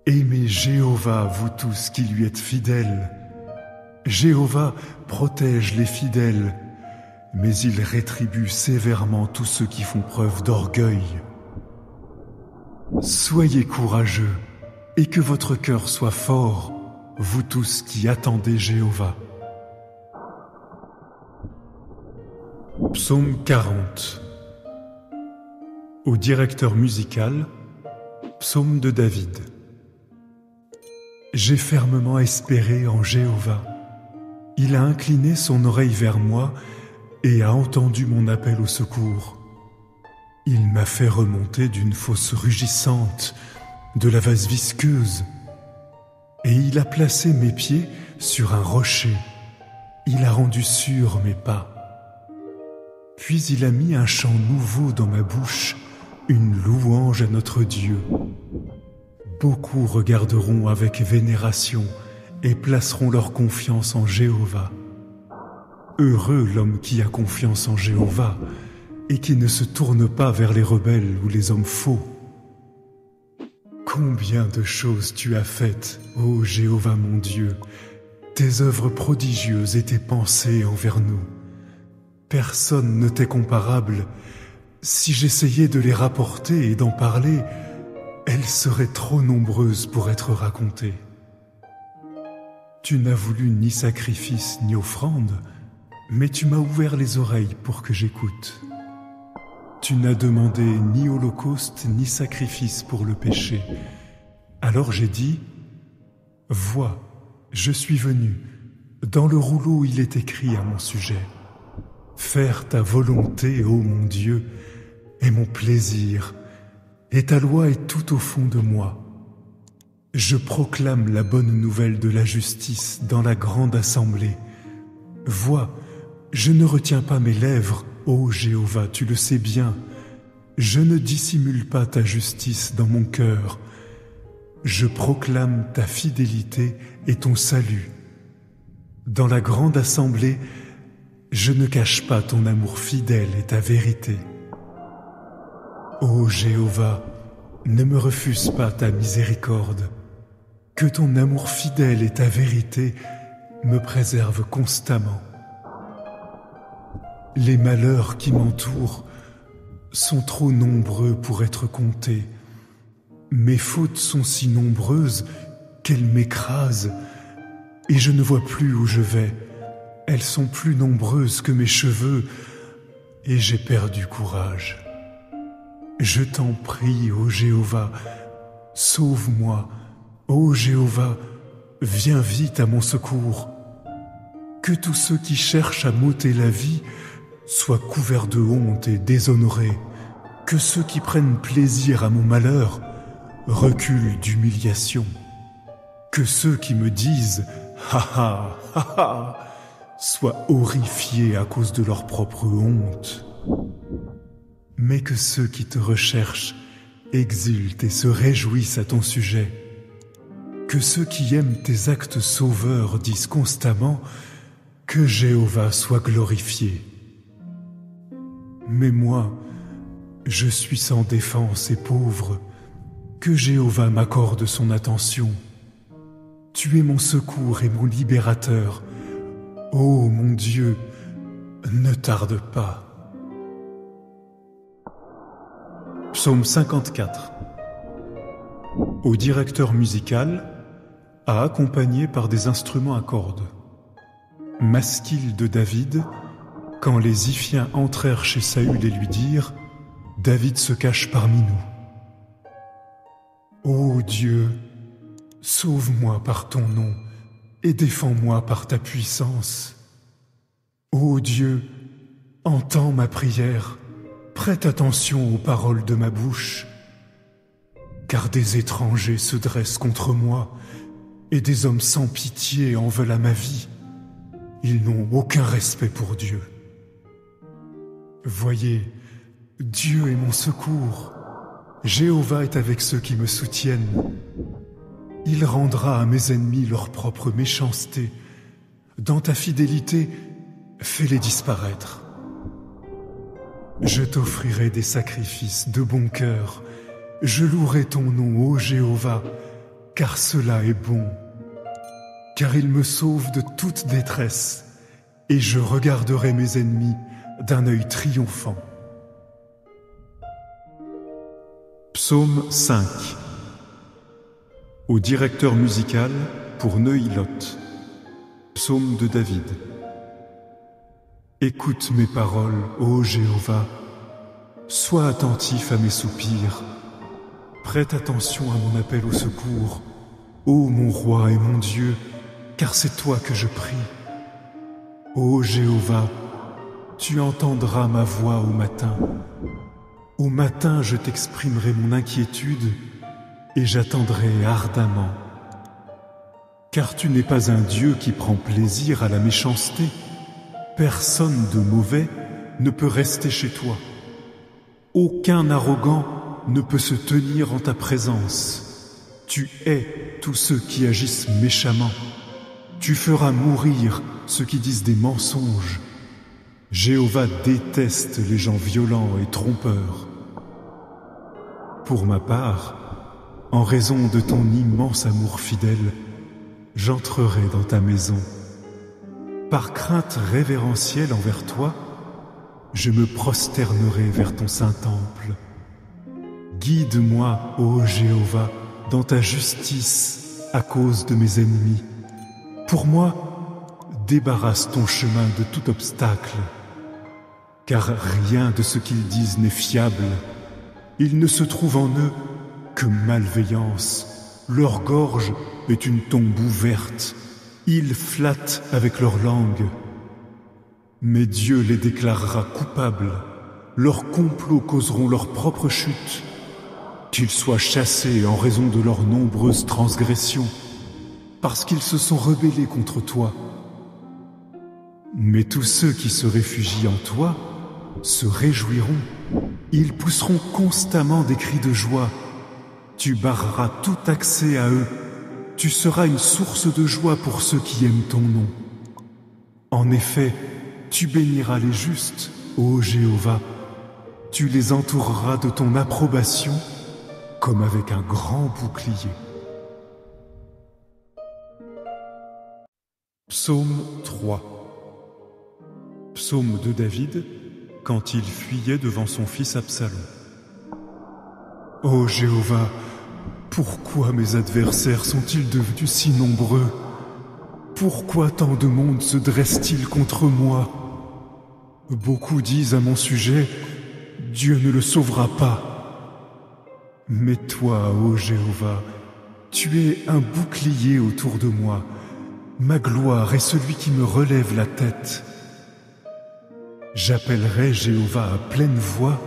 Aimez Jéhovah, vous tous qui lui êtes fidèles. Jéhovah protège les fidèles, mais il rétribue sévèrement tous ceux qui font preuve d'orgueil. Soyez courageux et que votre cœur soit fort, vous tous qui attendez Jéhovah. Psaume 40. Au directeur musical, Psaume de David. J'ai fermement espéré en Jéhovah. Il a incliné son oreille vers moi et a entendu mon appel au secours. Il m'a fait remonter d'une fosse rugissante, de la vase visqueuse, et il a placé mes pieds sur un rocher. Il a rendu sûrs mes pas. Puis il a mis un chant nouveau dans ma bouche, une louange à notre Dieu. Beaucoup regarderont avec vénération et placeront leur confiance en Jéhovah. Heureux l'homme qui a confiance en Jéhovah et qui ne se tourne pas vers les rebelles ou les hommes faux. Combien de choses tu as faites, ô Jéhovah mon Dieu, tes œuvres prodigieuses et tes pensées envers nous. Personne ne t'est comparable. Si j'essayais de les rapporter et d'en parler, elles seraient trop nombreuses pour être racontées. Tu n'as voulu ni sacrifice ni offrande, mais tu m'as ouvert les oreilles pour que j'écoute. Tu n'as demandé ni holocauste ni sacrifice pour le péché. Alors j'ai dit, vois, je suis venu. Dans le rouleau il est écrit à mon sujet. Faire ta volonté, ô mon Dieu, est mon plaisir, et ta loi est tout au fond de moi. Je proclame la bonne nouvelle de la justice dans la grande assemblée. Vois, je ne retiens pas mes lèvres, ô Jéhovah, tu le sais bien. Je ne dissimule pas ta justice dans mon cœur. Je proclame ta fidélité et ton salut. Dans la grande assemblée, je ne cache pas ton amour fidèle et ta vérité. Ô Jéhovah, ne me refuse pas ta miséricorde. Que ton amour fidèle et ta vérité me préservent constamment. Les malheurs qui m'entourent sont trop nombreux pour être comptés. Mes fautes sont si nombreuses qu'elles m'écrasent et je ne vois plus où je vais. Elles sont plus nombreuses que mes cheveux et j'ai perdu courage. Je t'en prie, ô Jéhovah, sauve-moi. Ô Jéhovah, viens vite à mon secours. Que tous ceux qui cherchent à m'ôter la vie soient couverts de honte et déshonorés. Que ceux qui prennent plaisir à mon malheur reculent d'humiliation. Que ceux qui me disent « Ha ha, ha ha » soient horrifiés à cause de leur propre honte. Mais que ceux qui te recherchent exultent et se réjouissent à ton sujet. Que ceux qui aiment tes actes sauveurs disent constamment que Jéhovah soit glorifié. Mais moi, je suis sans défense et pauvre. Que Jéhovah m'accorde son attention. Tu es mon secours et mon libérateur. Ô mon Dieu, ne tarde pas. Psaume 54. Au directeur musical, à accompagner par des instruments à cordes. Masquil de David, quand les Iphiens entrèrent chez Saül et lui dirent « David se cache parmi nous. » Ô Dieu, sauve-moi par ton nom et défends-moi par ta puissance. Ô Dieu, entends ma prière, prête attention aux paroles de ma bouche. Car des étrangers se dressent contre moi et des hommes sans pitié en veulent à ma vie. Ils n'ont aucun respect pour Dieu. Voyez, Dieu est mon secours. Jéhovah est avec ceux qui me soutiennent. Il rendra à mes ennemis leur propre méchanceté. Dans ta fidélité, fais-les disparaître. Je t'offrirai des sacrifices de bon cœur. Je louerai ton nom, ô Jéhovah, car cela est bon. Car il me sauve de toute détresse, et je regarderai mes ennemis d'un œil triomphant. Psaume 5. Au directeur musical pour Neuilot. Psaume de David. Écoute mes paroles, ô Jéhovah, sois attentif à mes soupirs, prête attention à mon appel au secours, ô mon roi et mon Dieu, car c'est toi que je prie. Ô Jéhovah, tu entendras ma voix au matin. Au matin, je t'exprimerai mon inquiétude et j'attendrai ardemment. Car tu n'es pas un Dieu qui prend plaisir à la méchanceté. Personne de mauvais ne peut rester chez toi. Aucun arrogant ne peut se tenir en ta présence. Tu hais tous ceux qui agissent méchamment. Tu feras mourir ceux qui disent des mensonges. Jéhovah déteste les gens violents et trompeurs. Pour ma part, en raison de ton immense amour fidèle, j'entrerai dans ta maison. Par crainte révérentielle envers toi, je me prosternerai vers ton saint temple. Guide-moi, ô Jéhovah, dans ta justice à cause de mes ennemis. Pour moi, débarrasse ton chemin de tout obstacle, car rien de ce qu'ils disent n'est fiable. Il ne se trouve en eux que malveillance. Leur gorge est une tombe ouverte. Ils flattent avec leur langue. Mais Dieu les déclarera coupables. Leurs complots causeront leur propre chute. Qu'ils soient chassés en raison de leurs nombreuses transgressions, parce qu'ils se sont rebellés contre toi. Mais tous ceux qui se réfugient en toi se réjouiront. Ils pousseront constamment des cris de joie. Tu barreras tout accès à eux. Tu seras une source de joie pour ceux qui aiment ton nom. En effet, tu béniras les justes, ô Jéhovah. Tu les entoureras de ton approbation comme avec un grand bouclier. Psaume 3. Psaume de David, quand il fuyait devant son fils Absalom. Ô Jéhovah, pourquoi mes adversaires sont-ils devenus si nombreux? Pourquoi tant de monde se dresse-t-il contre moi? Beaucoup disent à mon sujet, Dieu ne le sauvera pas. Mais toi, ô Jéhovah, tu es un bouclier autour de moi. Ma gloire est celui qui me relève la tête. J'appellerai Jéhovah à pleine voix,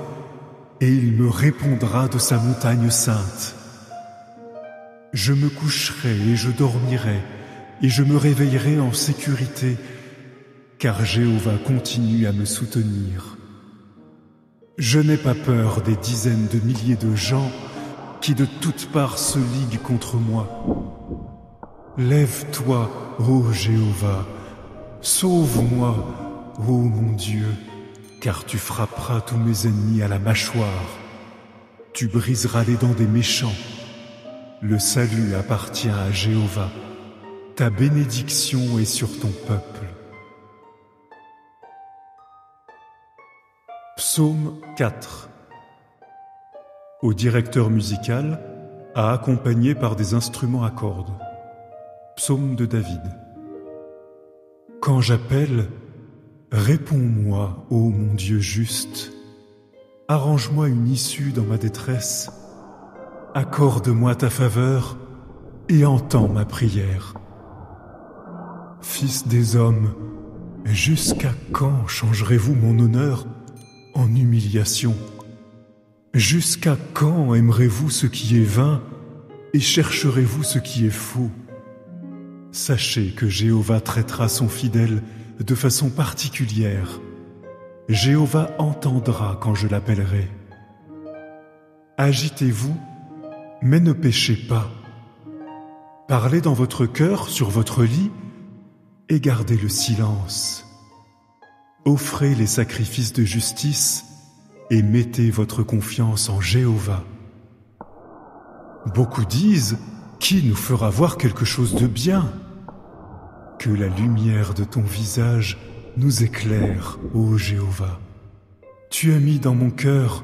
et il me répondra de sa montagne sainte. Je me coucherai et je dormirai, et je me réveillerai en sécurité, car Jéhovah continue à me soutenir. Je n'ai pas peur des dizaines de milliers de gens qui de toutes parts se liguent contre moi. Lève-toi, ô Jéhovah, sauve-moi, ô mon Dieu, car tu frapperas tous mes ennemis à la mâchoire. Tu briseras les dents des méchants. Le salut appartient à Jéhovah. Ta bénédiction est sur ton peuple. Psaume 4. Au directeur musical, à accompagner par des instruments à cordes. Psaume de David. Quand j'appelle, réponds-moi, ô mon Dieu juste. Arrange-moi une issue dans ma détresse. Accorde-moi ta faveur et entends ma prière. Fils des hommes, jusqu'à quand changerez-vous mon honneur en humiliation? Jusqu'à quand aimerez-vous ce qui est vain et chercherez-vous ce qui est faux? Sachez que Jéhovah traitera son fidèle de façon particulière. Jéhovah entendra quand je l'appellerai. Agitez-vous, mais ne péchez pas. Parlez dans votre cœur sur votre lit et gardez le silence. Offrez les sacrifices de justice et mettez votre confiance en Jéhovah. Beaucoup disent, qui nous fera voir quelque chose de bien? Que la lumière de ton visage nous éclaire, ô Jéhovah. Tu as mis dans mon cœur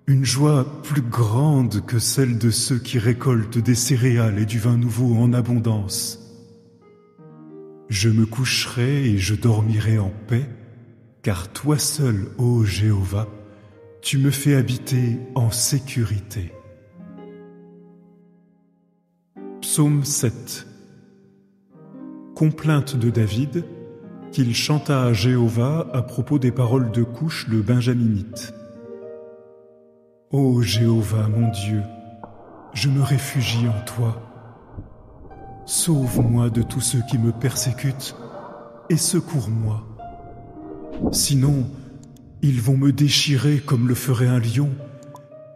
une joie plus grande que celle de ceux qui récoltent des céréales et du vin nouveau en abondance. Je me coucherai et je dormirai en paix, car toi seul, ô Jéhovah, tu me fais habiter en sécurité. Psaume 7. Complainte de David, qu'il chanta à Jéhovah à propos des paroles de Couche le Benjaminite. Ô Jéhovah, mon Dieu, je me réfugie en toi. Sauve-moi de tous ceux qui me persécutent et secours-moi. Sinon, ils vont me déchirer comme le ferait un lion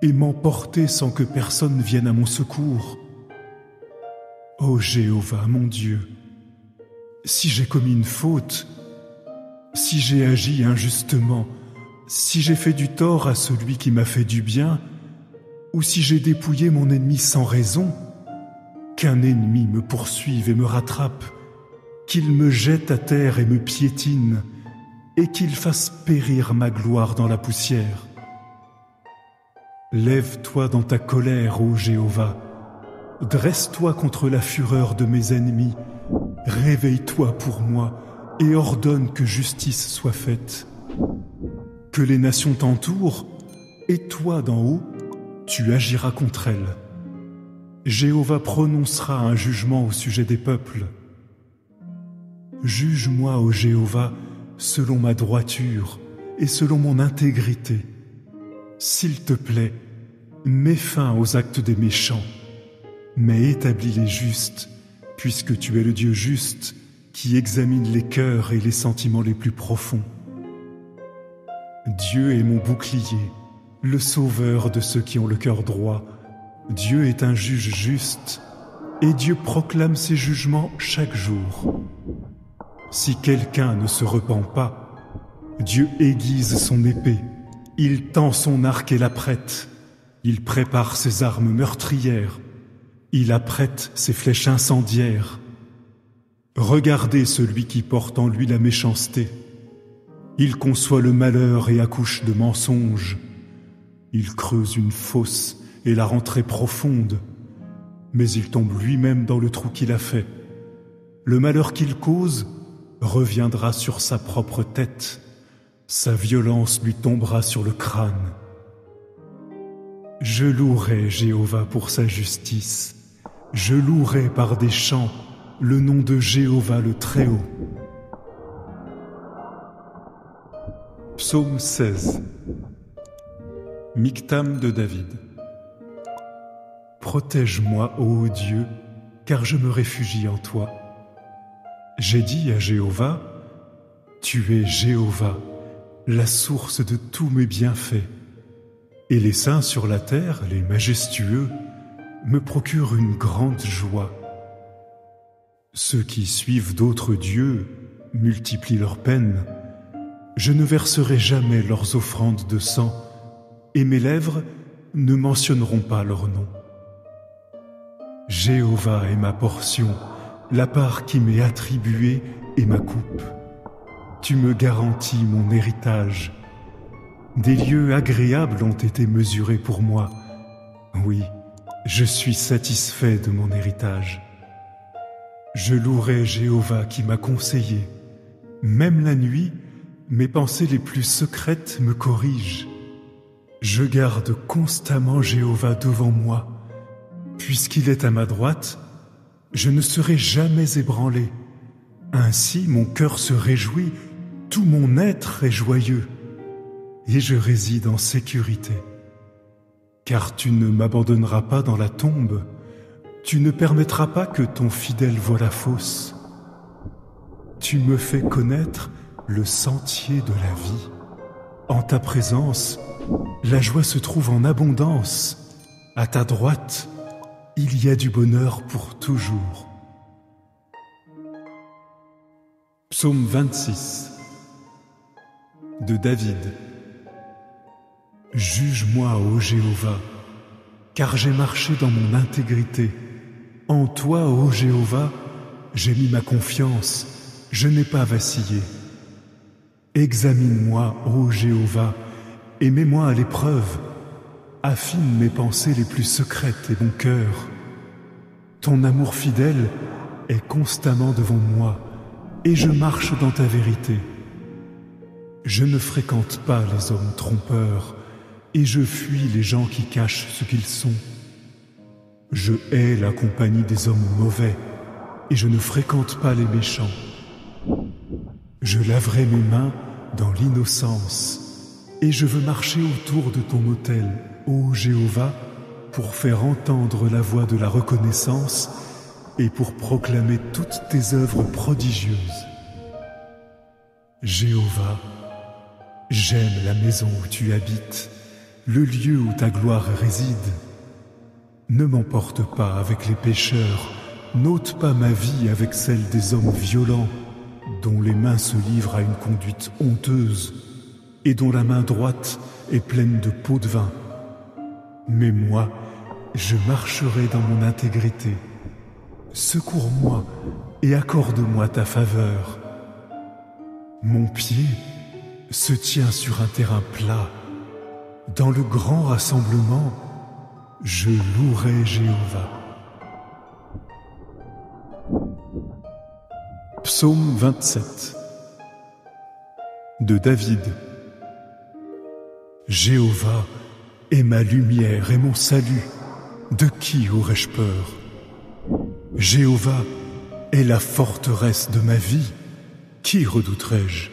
et m'emporter sans que personne vienne à mon secours. Ô Jéhovah, mon Dieu, si j'ai commis une faute, si j'ai agi injustement, si j'ai fait du tort à celui qui m'a fait du bien, ou si j'ai dépouillé mon ennemi sans raison, qu'un ennemi me poursuive et me rattrape, qu'il me jette à terre et me piétine, et qu'il fasse périr ma gloire dans la poussière. Lève-toi dans ta colère, ô Jéhovah, dresse-toi contre la fureur de mes ennemis, réveille-toi pour moi et ordonne que justice soit faite. Que les nations t'entourent, et toi d'en haut, tu agiras contre elles. Jéhovah prononcera un jugement au sujet des peuples. Juge-moi, ô Jéhovah, selon ma droiture et selon mon intégrité. S'il te plaît, mets fin aux actes des méchants, mais établis les justes, puisque tu es le Dieu juste qui examine les cœurs et les sentiments les plus profonds. Dieu est mon bouclier, le sauveur de ceux qui ont le cœur droit. Dieu est un juge juste, et Dieu proclame ses jugements chaque jour. Si quelqu'un ne se repent pas, Dieu aiguise son épée, il tend son arc et l'apprête, il prépare ses armes meurtrières, il apprête ses flèches incendiaires. Regardez celui qui porte en lui la méchanceté. Il conçoit le malheur et accouche de mensonges. Il creuse une fosse et la rend très profonde, mais il tombe lui-même dans le trou qu'il a fait. Le malheur qu'il cause reviendra sur sa propre tête, sa violence lui tombera sur le crâne. Je louerai Jéhovah pour sa justice, je louerai par des chants le nom de Jéhovah le Très-Haut. Psaume 16. Michtam de David. Protège-moi, ô Dieu, car je me réfugie en toi. J'ai dit à Jéhovah, tu es Jéhovah, la source de tous mes bienfaits. Et les saints sur la terre, les majestueux, me procurent une grande joie. Ceux qui suivent d'autres dieux multiplient leurs peines. Je ne verserai jamais leurs offrandes de sang, et mes lèvres ne mentionneront pas leur nom. Jéhovah est ma portion, la part qui m'est attribuée et ma coupe. Tu me garantis mon héritage. Des lieux agréables ont été mesurés pour moi. Oui, je suis satisfait de mon héritage. Je louerai Jéhovah qui m'a conseillé. Même la nuit, mes pensées les plus secrètes me corrigent. Je garde constamment Jéhovah devant moi. Puisqu'il est à ma droite, je ne serai jamais ébranlé. Ainsi mon cœur se réjouit, tout mon être est joyeux, et je réside en sécurité. Car tu ne m'abandonneras pas dans la tombe, tu ne permettras pas que ton fidèle voie la fosse. Tu me fais connaître le sentier de la vie. En ta présence, la joie se trouve en abondance. À ta droite, il y a du bonheur pour toujours. Psaume 26 de David. Juge-moi, ô Jéhovah, car j'ai marché dans mon intégrité. En toi, ô Jéhovah, j'ai mis ma confiance, je n'ai pas vacillé. Examine-moi, ô Jéhovah, et mets-moi à l'épreuve. Affine mes pensées les plus secrètes et mon cœur. Ton amour fidèle est constamment devant moi, et je marche dans ta vérité. Je ne fréquente pas les hommes trompeurs, et je fuis les gens qui cachent ce qu'ils sont. Je hais la compagnie des hommes mauvais, et je ne fréquente pas les méchants. Je laverai mes mains dans l'innocence, et je veux marcher autour de ton autel, ô Jéhovah, pour faire entendre la voix de la reconnaissance et pour proclamer toutes tes œuvres prodigieuses. Jéhovah, j'aime la maison où tu habites, le lieu où ta gloire réside. Ne m'emporte pas avec les pécheurs, n'ôte pas ma vie avec celle des hommes violents, dont les mains se livrent à une conduite honteuse et dont la main droite est pleine de pots de vin. Mais moi, je marcherai dans mon intégrité. Secours-moi et accorde-moi ta faveur. Mon pied se tient sur un terrain plat. Dans le grand rassemblement, je louerai Jéhovah. Psaume 27 de David. Jéhovah est ma lumière et mon salut. De qui aurais-je peur? Jéhovah est la forteresse de ma vie. Qui redouterais-je?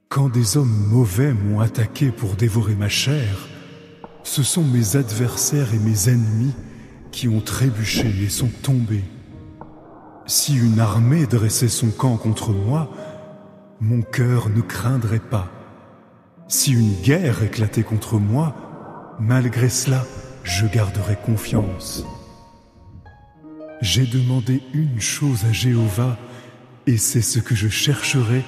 Quand des hommes mauvais m'ont attaqué pour dévorer ma chair, ce sont mes adversaires et mes ennemis qui ont trébuché et sont tombés. Si une armée dressait son camp contre moi, mon cœur ne craindrait pas. Si une guerre éclatait contre moi, malgré cela, je garderai confiance. J'ai demandé une chose à Jéhovah, et c'est ce que je chercherai,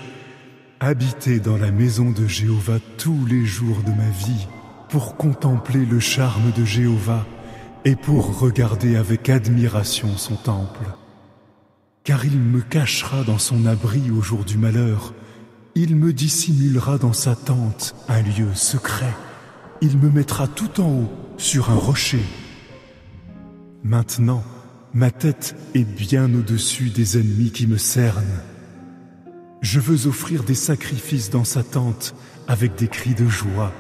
habiter dans la maison de Jéhovah tous les jours de ma vie, pour contempler le charme de Jéhovah et pour regarder avec admiration son temple. Car il me cachera dans son abri au jour du malheur, il me dissimulera dans sa tente un lieu secret, il me mettra tout en haut sur un rocher. Maintenant, ma tête est bien au-dessus des ennemis qui me cernent. Je veux offrir des sacrifices dans sa tente avec des cris de joie.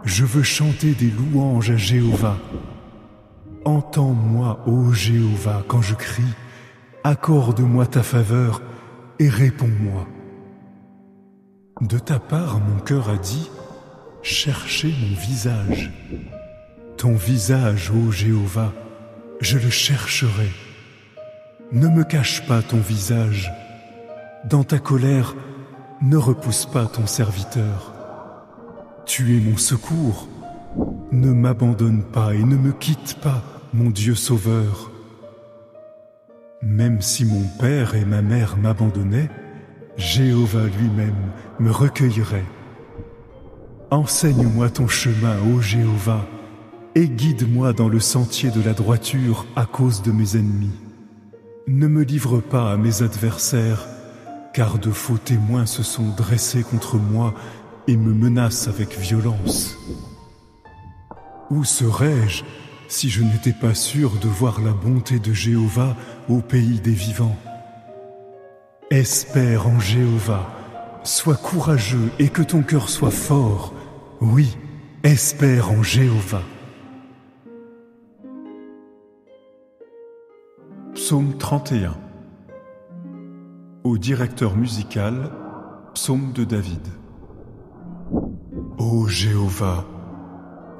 Je veux chanter des louanges à Jéhovah. Entends-moi, ô Jéhovah, quand je crie. Accorde-moi ta faveur et réponds-moi. De ta part, mon cœur a dit, cherchez mon visage. Ton visage, ô Jéhovah, je le chercherai. Ne me cache pas ton visage. Dans ta colère, ne repousse pas ton serviteur. Tu es mon secours. Ne m'abandonne pas et ne me quitte pas, mon Dieu sauveur. Même si mon père et ma mère m'abandonnaient, Jéhovah lui-même me recueillerait. Enseigne-moi ton chemin, ô Jéhovah, et guide-moi dans le sentier de la droiture à cause de mes ennemis. Ne me livre pas à mes adversaires, car de faux témoins se sont dressés contre moi et me menacent avec violence. Où serais-je si je n'étais pas sûr de voir la bonté de Jéhovah au pays des vivants? Espère en Jéhovah, sois courageux et que ton cœur soit fort. Oui, espère en Jéhovah. Psaume 31. Au directeur musical, psaume de David. Ô Jéhovah,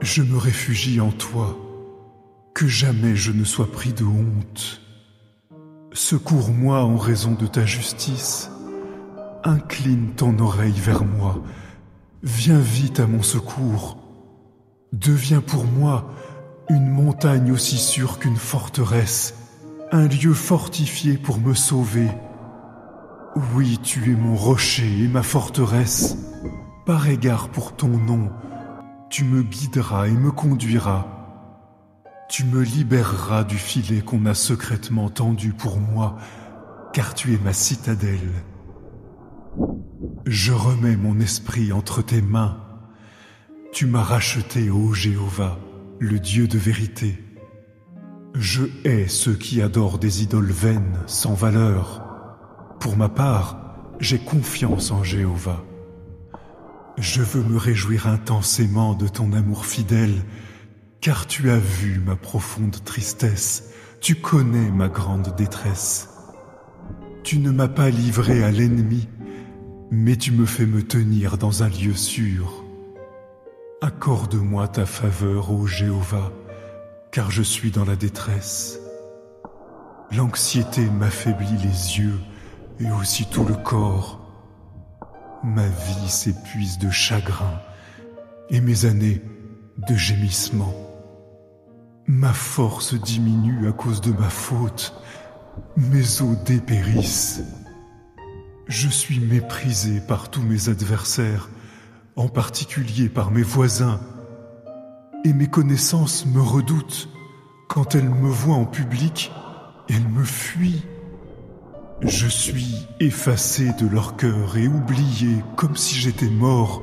je me réfugie en toi, que jamais je ne sois pris de honte. Secours-moi en raison de ta justice. Incline ton oreille vers moi. Viens vite à mon secours. Deviens pour moi une montagne aussi sûre qu'une forteresse, un lieu fortifié pour me sauver. Oui, tu es mon rocher et ma forteresse. Par égard pour ton nom, tu me guideras et me conduiras. Tu me libéreras du filet qu'on a secrètement tendu pour moi, car tu es ma citadelle. Je remets mon esprit entre tes mains. Tu m'as racheté, ô Jéhovah, le Dieu de vérité. Je hais ceux qui adorent des idoles vaines, sans valeur. Pour ma part, j'ai confiance en Jéhovah. Je veux me réjouir intensément de ton amour fidèle, car tu as vu ma profonde tristesse, tu connais ma grande détresse. Tu ne m'as pas livré à l'ennemi, mais tu me fais me tenir dans un lieu sûr. Accorde-moi ta faveur, ô Jéhovah, car je suis dans la détresse. L'anxiété m'affaiblit les yeux et aussi tout le corps. Ma vie s'épuise de chagrin et mes années de gémissement. Ma force diminue à cause de ma faute. Mes os dépérissent. Je suis méprisé par tous mes adversaires, en particulier par mes voisins, et mes connaissances me redoutent. Quand elles me voient en public, elles me fuient. Je suis effacé de leur cœur et oublié comme si j'étais mort.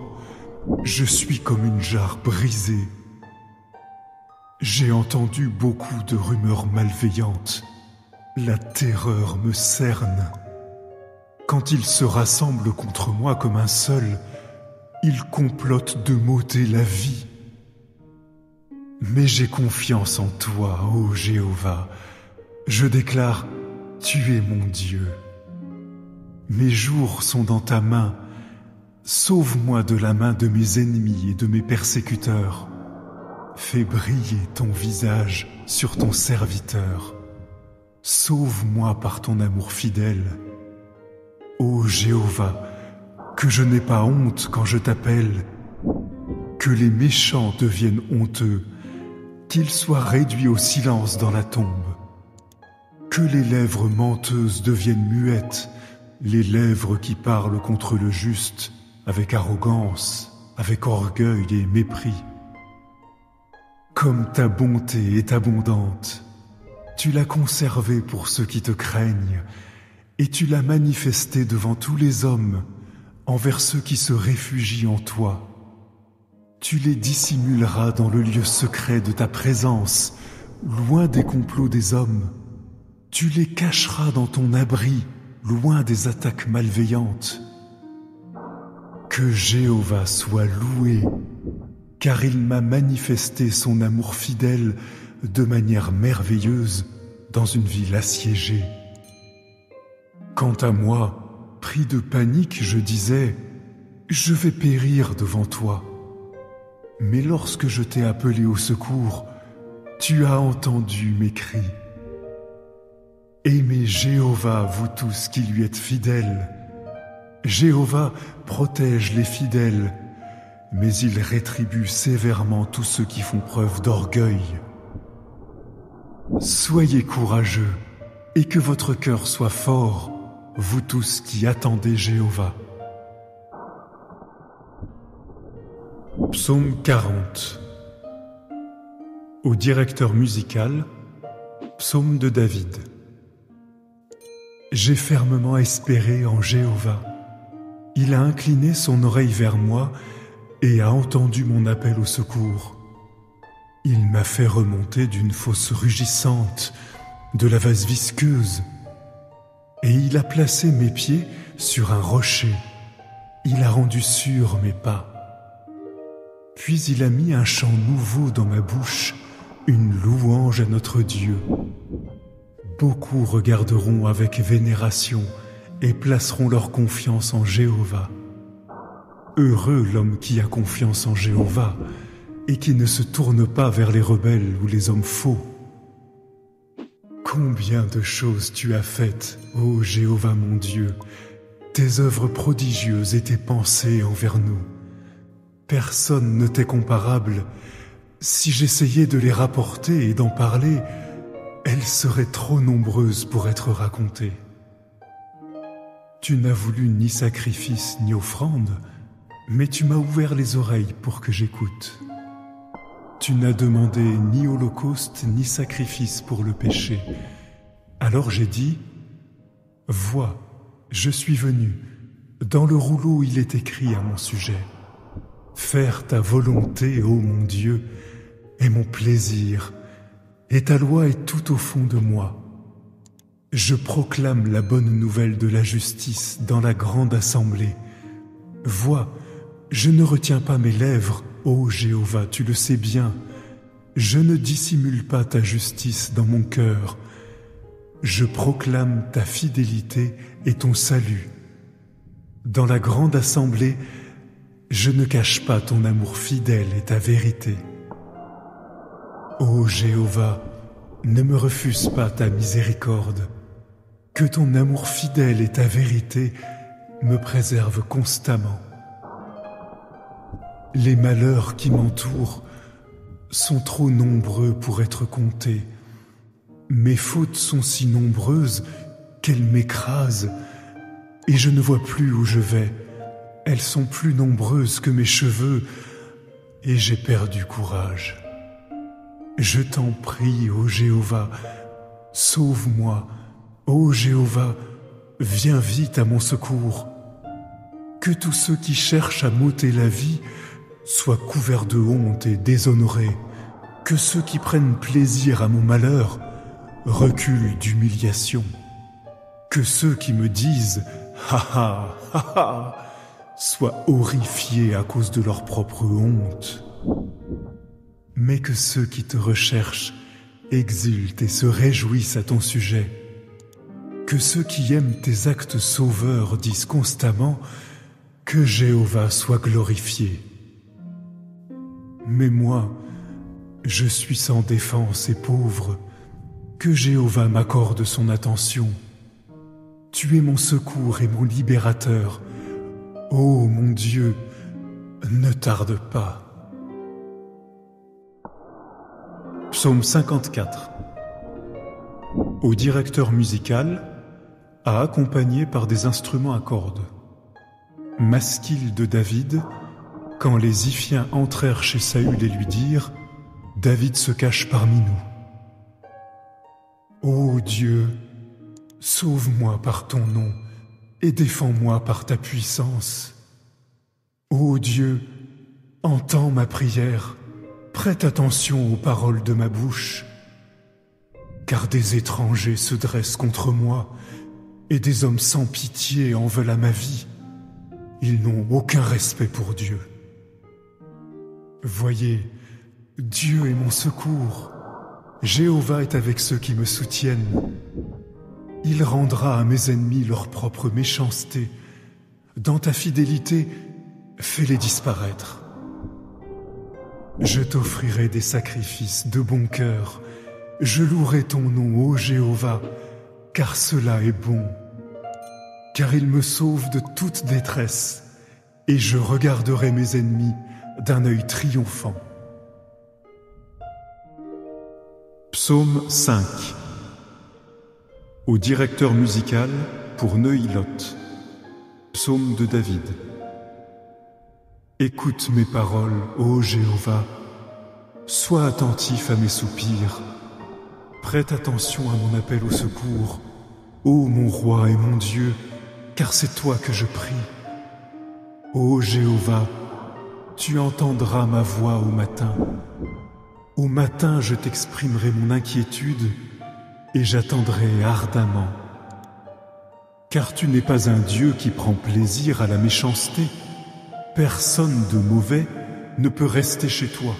Je suis comme une jarre brisée. J'ai entendu beaucoup de rumeurs malveillantes. La terreur me cerne. Quand ils se rassemblent contre moi comme un seul, ils complotent de m'ôter la vie. Mais j'ai confiance en toi, ô Jéhovah. Je déclare, tu es mon Dieu. Mes jours sont dans ta main. Sauve-moi de la main de mes ennemis et de mes persécuteurs. Fais briller ton visage sur ton serviteur. Sauve-moi par ton amour fidèle. Ô Jéhovah, que je n'ai pas honte quand je t'appelle, que les méchants deviennent honteux, qu'ils soient réduits au silence dans la tombe, que les lèvres menteuses deviennent muettes, les lèvres qui parlent contre le juste, avec arrogance, avec orgueil et mépris. Comme ta bonté est abondante, tu l'as conservée pour ceux qui te craignent, et tu l'as manifestée devant tous les hommes, envers ceux qui se réfugient en toi. Tu les dissimuleras dans le lieu secret de ta présence, loin des complots des hommes. Tu les cacheras dans ton abri, loin des attaques malveillantes. Que Jéhovah soit loué, car il m'a manifesté son amour fidèle de manière merveilleuse dans une ville assiégée. Quant à moi, pris de panique, je disais « Je vais périr devant toi ». Mais lorsque je t'ai appelé au secours, tu as entendu mes cris. Aimez Jéhovah, vous tous qui lui êtes fidèles. Jéhovah protège les fidèles, mais il rétribue sévèrement tous ceux qui font preuve d'orgueil. Soyez courageux et que votre cœur soit fort, vous tous qui attendez Jéhovah. Psaume 40. Au directeur musical, Psaume de David. J'ai fermement espéré en Jéhovah. Il a incliné son oreille vers moi et a entendu mon appel au secours. Il m'a fait remonter d'une fosse rugissante, de la vase visqueuse, et il a placé mes pieds sur un rocher. Il a rendu sûrs mes pas. Puis il a mis un chant nouveau dans ma bouche, une louange à notre Dieu. Beaucoup regarderont avec vénération et placeront leur confiance en Jéhovah. Heureux l'homme qui a confiance en Jéhovah et qui ne se tourne pas vers les rebelles ou les hommes faux. Combien de choses tu as faites, ô Jéhovah mon Dieu, tes œuvres prodigieuses et tes pensées envers nous. Personne ne t'est comparable. Si j'essayais de les rapporter et d'en parler, elles seraient trop nombreuses pour être racontées. Tu n'as voulu ni sacrifice ni offrande, mais tu m'as ouvert les oreilles pour que j'écoute. Tu n'as demandé ni holocauste ni sacrifice pour le péché. Alors j'ai dit, « Vois, je suis venu. Dans le rouleau il est écrit à mon sujet. Faire ta volonté, ô mon Dieu, est mon plaisir, et ta loi est tout au fond de moi. Je proclame la bonne nouvelle de la justice dans la grande assemblée. Vois, je ne retiens pas mes lèvres, ô Jéhovah, tu le sais bien. Je ne dissimule pas ta justice dans mon cœur. Je proclame ta fidélité et ton salut. Dans la grande assemblée, je ne cache pas ton amour fidèle et ta vérité. Ô Jéhovah, ne me refuse pas ta miséricorde. Que ton amour fidèle et ta vérité me préservent constamment. Les malheurs qui m'entourent sont trop nombreux pour être comptés. Mes fautes sont si nombreuses qu'elles m'écrasent, et je ne vois plus où je vais. Elles sont plus nombreuses que mes cheveux, et j'ai perdu courage. Je t'en prie, ô Jéhovah, sauve-moi. Ô Jéhovah, viens vite à mon secours. Que tous ceux qui cherchent à m'ôter la vie soient couverts de honte et déshonorés. Que ceux qui prennent plaisir à mon malheur reculent d'humiliation. Que ceux qui me disent « Ha ha, ha ha » soient horrifiés à cause de leur propre honte. Mais que ceux qui te recherchent exultent et se réjouissent à ton sujet. Que ceux qui aiment tes actes sauveurs disent constamment que Jéhovah soit glorifié. Mais moi, je suis sans défense et pauvre. Que Jéhovah m'accorde son attention. Tu es mon secours et mon libérateur. Ô mon Dieu, ne tarde pas. Psaume 54. Au directeur musical, à accompagner par des instruments à cordes. Masquille de David, quand les Iphiens entrèrent chez Saül et lui dirent « David se cache parmi nous ». Ô Dieu, sauve-moi par ton nom et défends-moi par ta puissance. Ô Dieu, entends ma prière, prête attention aux paroles de ma bouche. Car des étrangers se dressent contre moi et des hommes sans pitié en veulent à ma vie. Ils n'ont aucun respect pour Dieu. Voyez, Dieu est mon secours. Jéhovah est avec ceux qui me soutiennent. Il rendra à mes ennemis leur propre méchanceté. Dans ta fidélité, fais-les disparaître. Je t'offrirai des sacrifices de bon cœur. Je louerai ton nom, ô Jéhovah, car cela est bon. Car il me sauve de toute détresse, et je regarderai mes ennemis d'un œil triomphant. Psaume 5. Au directeur musical pour Neuilot. Psaume de David. Écoute mes paroles, ô Jéhovah, sois attentif à mes soupirs, prête attention à mon appel au secours, ô mon roi et mon Dieu, car c'est toi que je prie. Ô Jéhovah, tu entendras ma voix au matin. Au matin, je t'exprimerai mon inquiétude et j'attendrai ardemment. Car tu n'es pas un Dieu qui prend plaisir à la méchanceté. Personne de mauvais ne peut rester chez toi.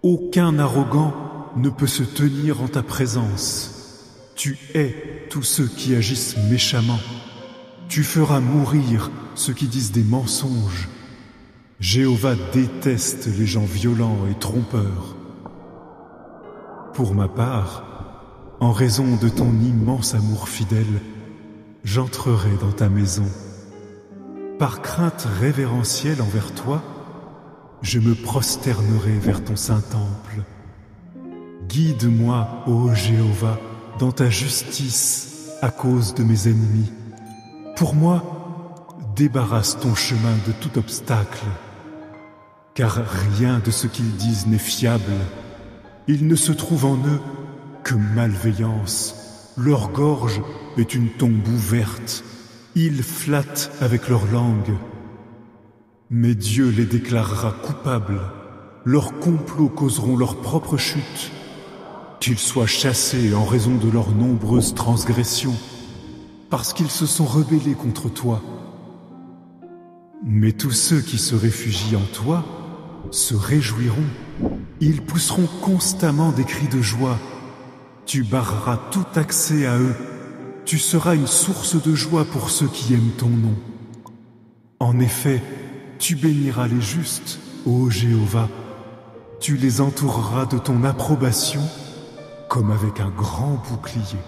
Aucun arrogant ne peut se tenir en ta présence. Tu hais tous ceux qui agissent méchamment. Tu feras mourir ceux qui disent des mensonges. Jéhovah déteste les gens violents et trompeurs. Pour ma part, en raison de ton immense amour fidèle, j'entrerai dans ta maison. Par crainte révérentielle envers toi, je me prosternerai vers ton saint temple. Guide-moi, ô Jéhovah, dans ta justice à cause de mes ennemis. Pour moi, débarrasse ton chemin de tout obstacle, car rien de ce qu'ils disent n'est fiable. Il ne se trouve en eux que malveillance. Leur gorge est une tombe ouverte. Ils flattent avec leur langue. Mais Dieu les déclarera coupables. Leurs complots causeront leur propre chute. Qu'ils soient chassés en raison de leurs nombreuses transgressions, parce qu'ils se sont rebellés contre toi. Mais tous ceux qui se réfugient en toi se réjouiront. Ils pousseront constamment des cris de joie. Tu barreras tout accès à eux. Tu seras une source de joie pour ceux qui aiment ton nom. En effet, tu béniras les justes, ô Jéhovah. Tu les entoureras de ton approbation comme avec un grand bouclier.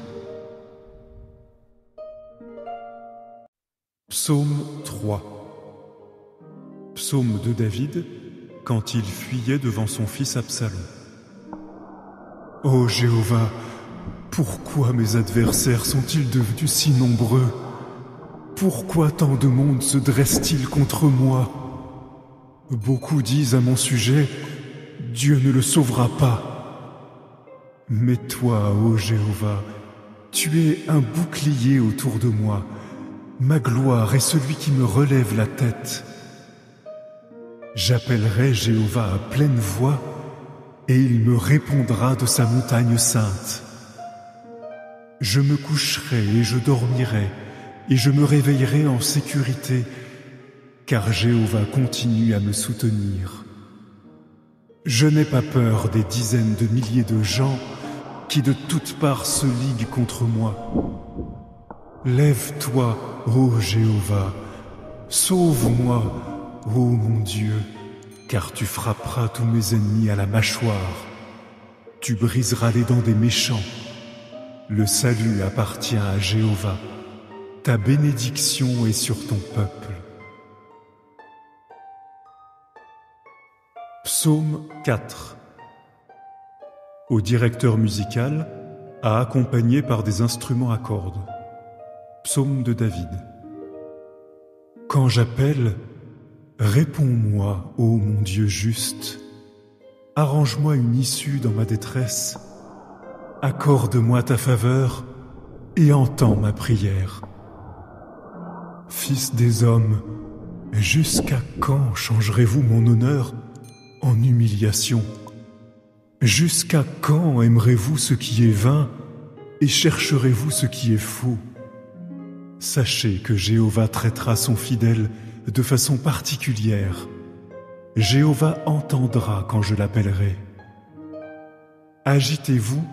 Psaume 3. Psaume de David, quand il fuyait devant son fils Absalom. Ô Jéhovah, pourquoi mes adversaires sont-ils devenus si nombreux? Pourquoi tant de monde se dresse-t-il contre moi? Beaucoup disent à mon sujet, Dieu ne le sauvera pas. Mais toi, ô Jéhovah, tu es un bouclier autour de moi, ma gloire est celui qui me relève la tête. J'appellerai Jéhovah à pleine voix, et il me répondra de sa montagne sainte. Je me coucherai et je dormirai, et je me réveillerai en sécurité, car Jéhovah continue à me soutenir. Je n'ai pas peur des dizaines de milliers de gens qui de toutes parts se liguent contre moi. Lève-toi, ô Jéhovah, sauve-moi, ô mon Dieu, car tu frapperas tous mes ennemis à la mâchoire. Tu briseras les dents des méchants. Le salut appartient à Jéhovah. Ta bénédiction est sur ton peuple. Psaume 4. Au directeur musical, à accompagner par des instruments à cordes. Psaume de David. Quand j'appelle, réponds-moi, ô mon Dieu juste. Arrange-moi une issue dans ma détresse. Accorde-moi ta faveur et entends ma prière. Fils des hommes, jusqu'à quand changerez-vous mon honneur en humiliation? Jusqu'à quand aimerez-vous ce qui est vain et chercherez-vous ce qui est faux? Sachez que Jéhovah traitera son fidèle de façon particulière. Jéhovah entendra quand je l'appellerai. Agitez-vous,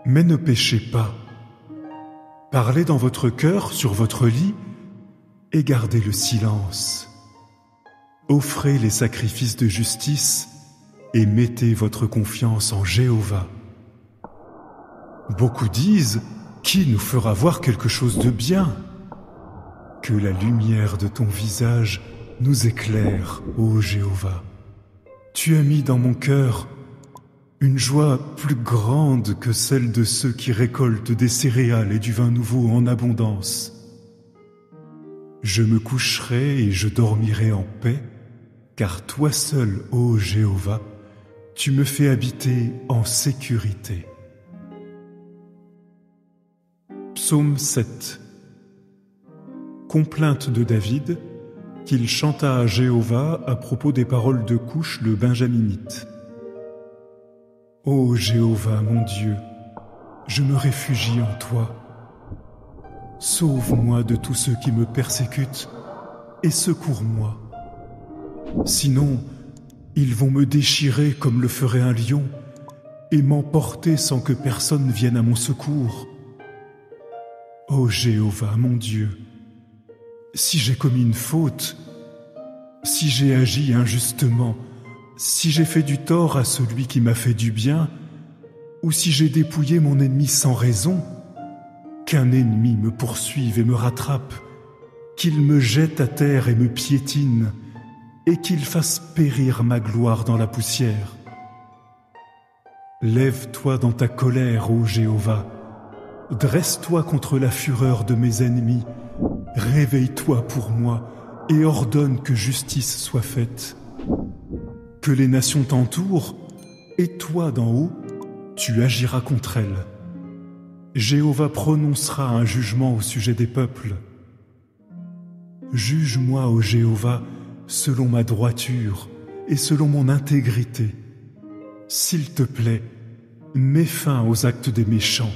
mais ne péchez pas. Parlez dans votre cœur sur votre lit et gardez le silence. Offrez les sacrifices de justice et mettez votre confiance en Jéhovah. Beaucoup disent, qui nous fera voir quelque chose de bien? Que la lumière de ton visage nous éclaire, ô Jéhovah. Tu as mis dans mon cœur une joie plus grande que celle de ceux qui récoltent des céréales et du vin nouveau en abondance. Je me coucherai et je dormirai en paix, car toi seul, ô Jéhovah, tu me fais habiter en sécurité. Psaume 7. Complainte de David, qu'il chanta à Jéhovah à propos des paroles de Couche le Benjaminite. Ô Jéhovah, mon Dieu, je me réfugie en toi. Sauve-moi de tous ceux qui me persécutent et secours-moi. Sinon, ils vont me déchirer comme le ferait un lion et m'emporter sans que personne vienne à mon secours. Ô Jéhovah, mon Dieu, si j'ai commis une faute, si j'ai agi injustement, si j'ai fait du tort à celui qui m'a fait du bien, ou si j'ai dépouillé mon ennemi sans raison, qu'un ennemi me poursuive et me rattrape, qu'il me jette à terre et me piétine, et qu'il fasse périr ma gloire dans la poussière. Lève-toi dans ta colère, ô Jéhovah, dresse-toi contre la fureur de mes ennemis, réveille-toi pour moi et ordonne que justice soit faite. Que les nations t'entourent, et toi d'en haut, tu agiras contre elles. Jéhovah prononcera un jugement au sujet des peuples. Juge-moi, ô Jéhovah, selon ma droiture et selon mon intégrité. S'il te plaît, mets fin aux actes des méchants,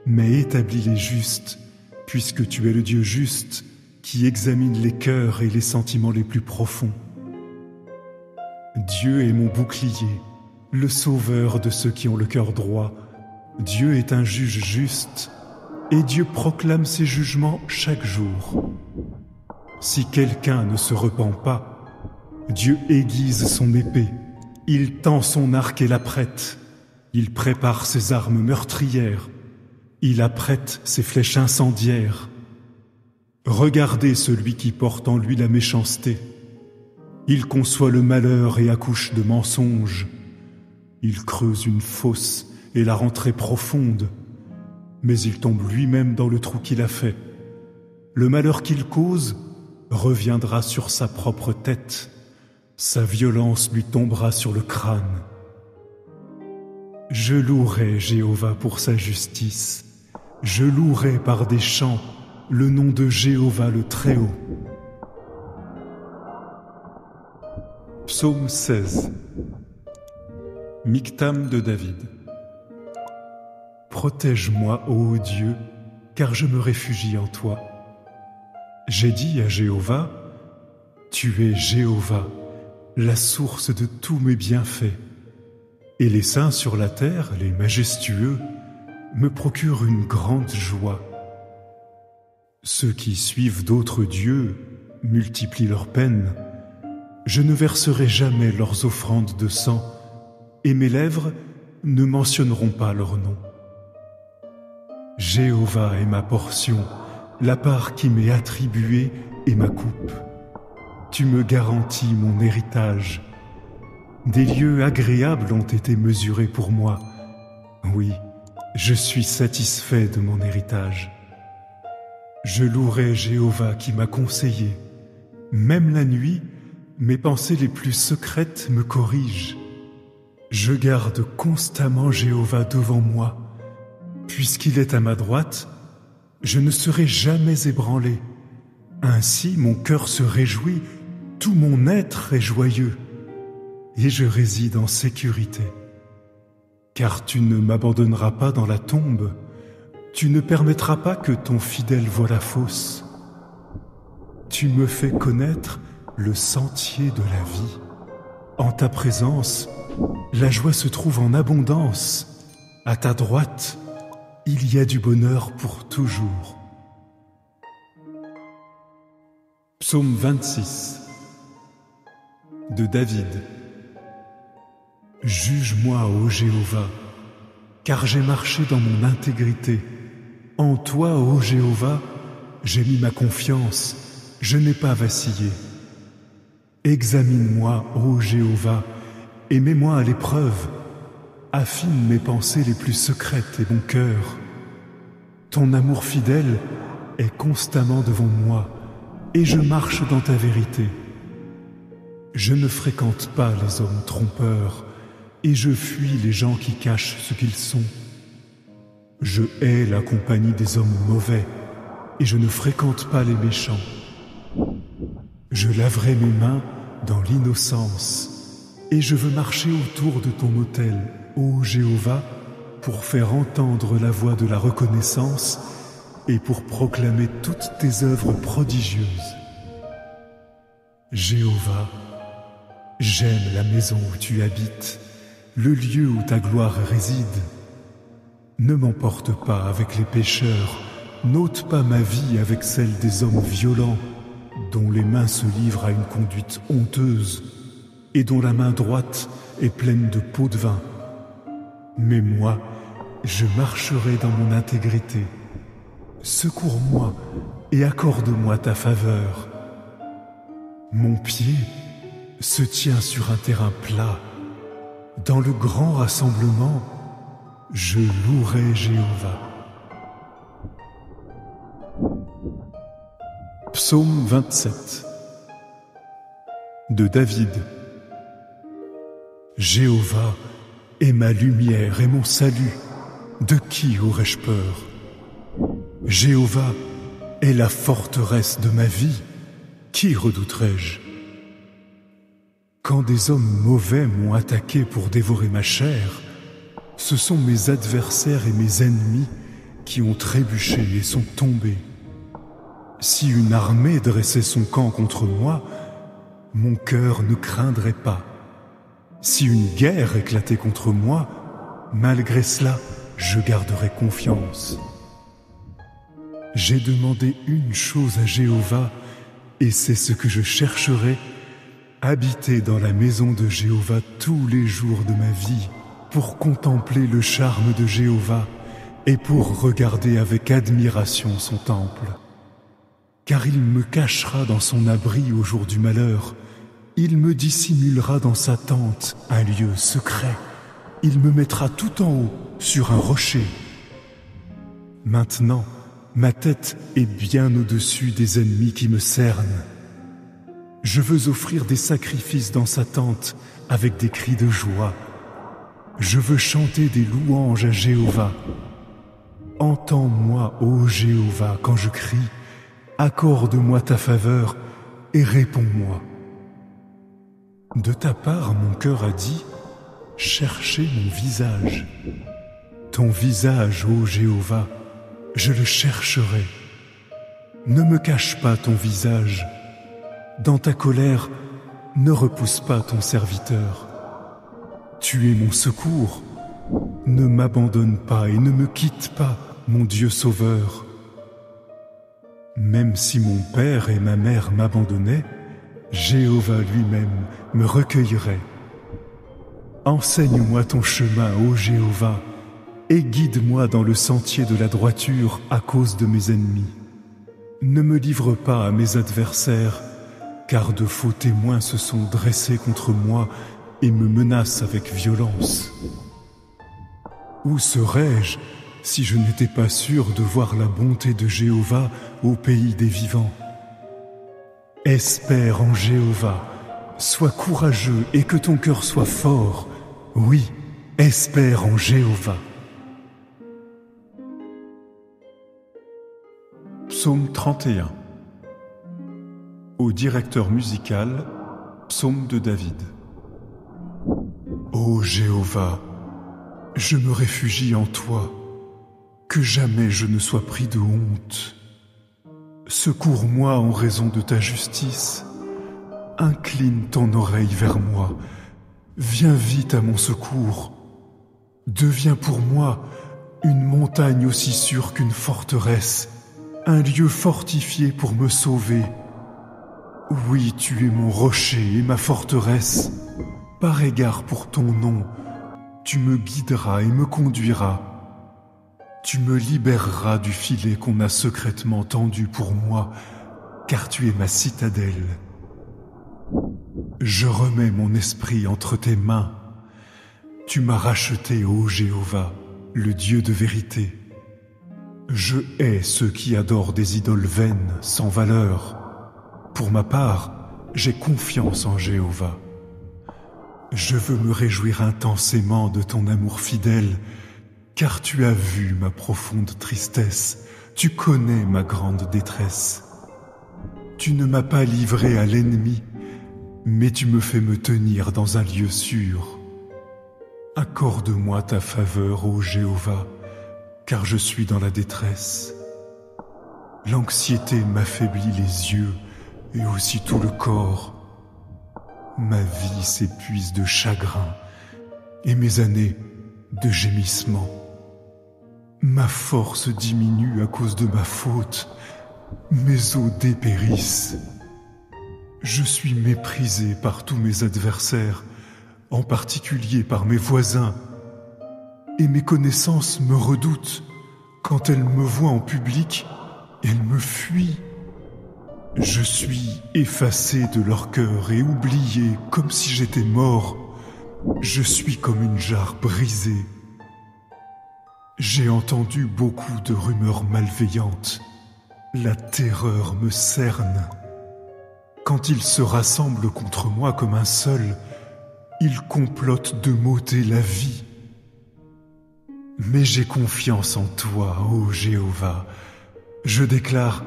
mais établis les justes, puisque tu es le Dieu juste qui examine les cœurs et les sentiments les plus profonds. Dieu est mon bouclier, le sauveur de ceux qui ont le cœur droit. Dieu est un juge juste, et Dieu proclame ses jugements chaque jour. Si quelqu'un ne se repent pas, Dieu aiguise son épée, il tend son arc et l'apprête, il prépare ses armes meurtrières, il apprête ses flèches incendiaires. Regardez celui qui porte en lui la méchanceté. Il conçoit le malheur et accouche de mensonges. Il creuse une fosse et la rend très profonde, mais il tombe lui-même dans le trou qu'il a fait. Le malheur qu'il cause reviendra sur sa propre tête. Sa violence lui tombera sur le crâne. Je louerai Jéhovah pour sa justice. Je louerai par des chants le nom de Jéhovah le Très-Haut. Psaume 16. Michtam de David. Protège-moi, ô Dieu, car je me réfugie en toi. J'ai dit à Jéhovah, tu es Jéhovah, la source de tous mes bienfaits. Et les saints sur la terre, les majestueux, me procurent une grande joie. Ceux qui suivent d'autres dieux multiplient leurs peines. Je ne verserai jamais leurs offrandes de sang, et mes lèvres ne mentionneront pas leur nom. Jéhovah est ma portion, la part qui m'est attribuée et ma coupe. Tu me garantis mon héritage. Des lieux agréables ont été mesurés pour moi. Oui, je suis satisfait de mon héritage. Je louerai Jéhovah qui m'a conseillé. Même la nuit, mes pensées les plus secrètes me corrigent. Je garde constamment Jéhovah devant moi. Puisqu'il est à ma droite, je ne serai jamais ébranlé. Ainsi mon cœur se réjouit, tout mon être est joyeux, et je réside en sécurité. Car tu ne m'abandonneras pas dans la tombe, tu ne permettras pas que ton fidèle voie la fosse. Tu me fais connaître le sentier de la vie. En ta présence, la joie se trouve en abondance. À ta droite, il y a du bonheur pour toujours. Psaume 26 de David. Juge-moi, ô Jéhovah, car j'ai marché dans mon intégrité. En toi, ô Jéhovah, j'ai mis ma confiance, je n'ai pas vacillé. Examine-moi, ô Jéhovah, et mets-moi à l'épreuve. Affine mes pensées les plus secrètes et mon cœur. Ton amour fidèle est constamment devant moi, et je marche dans ta vérité. Je ne fréquente pas les hommes trompeurs, et je fuis les gens qui cachent ce qu'ils sont. Je hais la compagnie des hommes mauvais, et je ne fréquente pas les méchants. Je laverai mes mains dans l'innocence, et je veux marcher autour de ton autel, ô Jéhovah, pour faire entendre la voix de la reconnaissance et pour proclamer toutes tes œuvres prodigieuses. Jéhovah, j'aime la maison où tu habites, le lieu où ta gloire réside. Ne m'emporte pas avec les pécheurs, n'ôte pas ma vie avec celle des hommes violents, dont les mains se livrent à une conduite honteuse et dont la main droite est pleine de pots de vin. Mais moi, je marcherai dans mon intégrité. Secours-moi et accorde-moi ta faveur. Mon pied se tient sur un terrain plat. Dans le grand rassemblement, je louerai Jéhovah. Psaume 27 de David. Jéhovah est ma lumière et mon salut. De qui aurais-je peur? Jéhovah est la forteresse de ma vie. Qui redouterai-je? Quand des hommes mauvais m'ont attaqué pour dévorer ma chair, ce sont mes adversaires et mes ennemis qui ont trébuché et sont tombés. Si une armée dressait son camp contre moi, mon cœur ne craindrait pas. Si une guerre éclatait contre moi, malgré cela, je garderai confiance. J'ai demandé une chose à Jéhovah, et c'est ce que je chercherai, habiter dans la maison de Jéhovah tous les jours de ma vie, pour contempler le charme de Jéhovah et pour regarder avec admiration son temple. Car il me cachera dans son abri au jour du malheur, Il me dissimulera dans sa tente un lieu secret. Il me mettra tout en haut, sur un rocher. Maintenant, ma tête est bien au-dessus des ennemis qui me cernent. Je veux offrir des sacrifices dans sa tente avec des cris de joie. Je veux chanter des louanges à Jéhovah. Entends-moi, ô Jéhovah, quand je crie. Accorde-moi ta faveur et réponds-moi. De ta part, mon cœur a dit, cherchez mon visage. Ton visage, ô Jéhovah, je le chercherai. Ne me cache pas ton visage. Dans ta colère, ne repousse pas ton serviteur. Tu es mon secours. Ne m'abandonne pas et ne me quitte pas, mon Dieu sauveur. Même si mon père et ma mère m'abandonnaient, Jéhovah lui-même me recueillerait. Enseigne-moi ton chemin, ô Jéhovah, et guide-moi dans le sentier de la droiture à cause de mes ennemis. Ne me livre pas à mes adversaires, car de faux témoins se sont dressés contre moi et me menacent avec violence. Où serais-je si je n'étais pas sûr de voir la bonté de Jéhovah au pays des vivants? Espère en Jéhovah, sois courageux et que ton cœur soit fort. Oui, espère en Jéhovah. Psaume 31. Au directeur musical, psaume de David. Ô Jéhovah, je me réfugie en toi, que jamais je ne sois pris de honte. Secours-moi en raison de ta justice. Incline ton oreille vers moi. Viens vite à mon secours. Deviens pour moi une montagne aussi sûre qu'une forteresse, un lieu fortifié pour me sauver. Oui, tu es mon rocher et ma forteresse. Par égard pour ton nom, tu me guideras et me conduiras. Tu me libéreras du filet qu'on a secrètement tendu pour moi, car tu es ma citadelle. Je remets mon esprit entre tes mains. Tu m'as racheté, ô Jéhovah, le Dieu de vérité. Je hais ceux qui adorent des idoles vaines, sans valeur. Pour ma part, j'ai confiance en Jéhovah. Je veux me réjouir intensément de ton amour fidèle, car tu as vu ma profonde tristesse, tu connais ma grande détresse. Tu ne m'as pas livré à l'ennemi, mais tu me fais me tenir dans un lieu sûr. Accorde-moi ta faveur, ô Jéhovah, car je suis dans la détresse. L'anxiété m'affaiblit les yeux et aussi tout le corps. Ma vie s'épuise de chagrin et mes années de gémissement. Ma force diminue à cause de ma faute, mes os dépérissent. Je suis méprisé par tous mes adversaires, en particulier par mes voisins, et mes connaissances me redoutent. Quand elles me voient en public, elles me fuient. Je suis effacé de leur cœur et oublié comme si j'étais mort. Je suis comme une jarre brisée. J'ai entendu beaucoup de rumeurs malveillantes. La terreur me cerne. Quand ils se rassemblent contre moi comme un seul, ils complotent de m'ôter la vie. Mais j'ai confiance en toi, ô Jéhovah. Je déclare,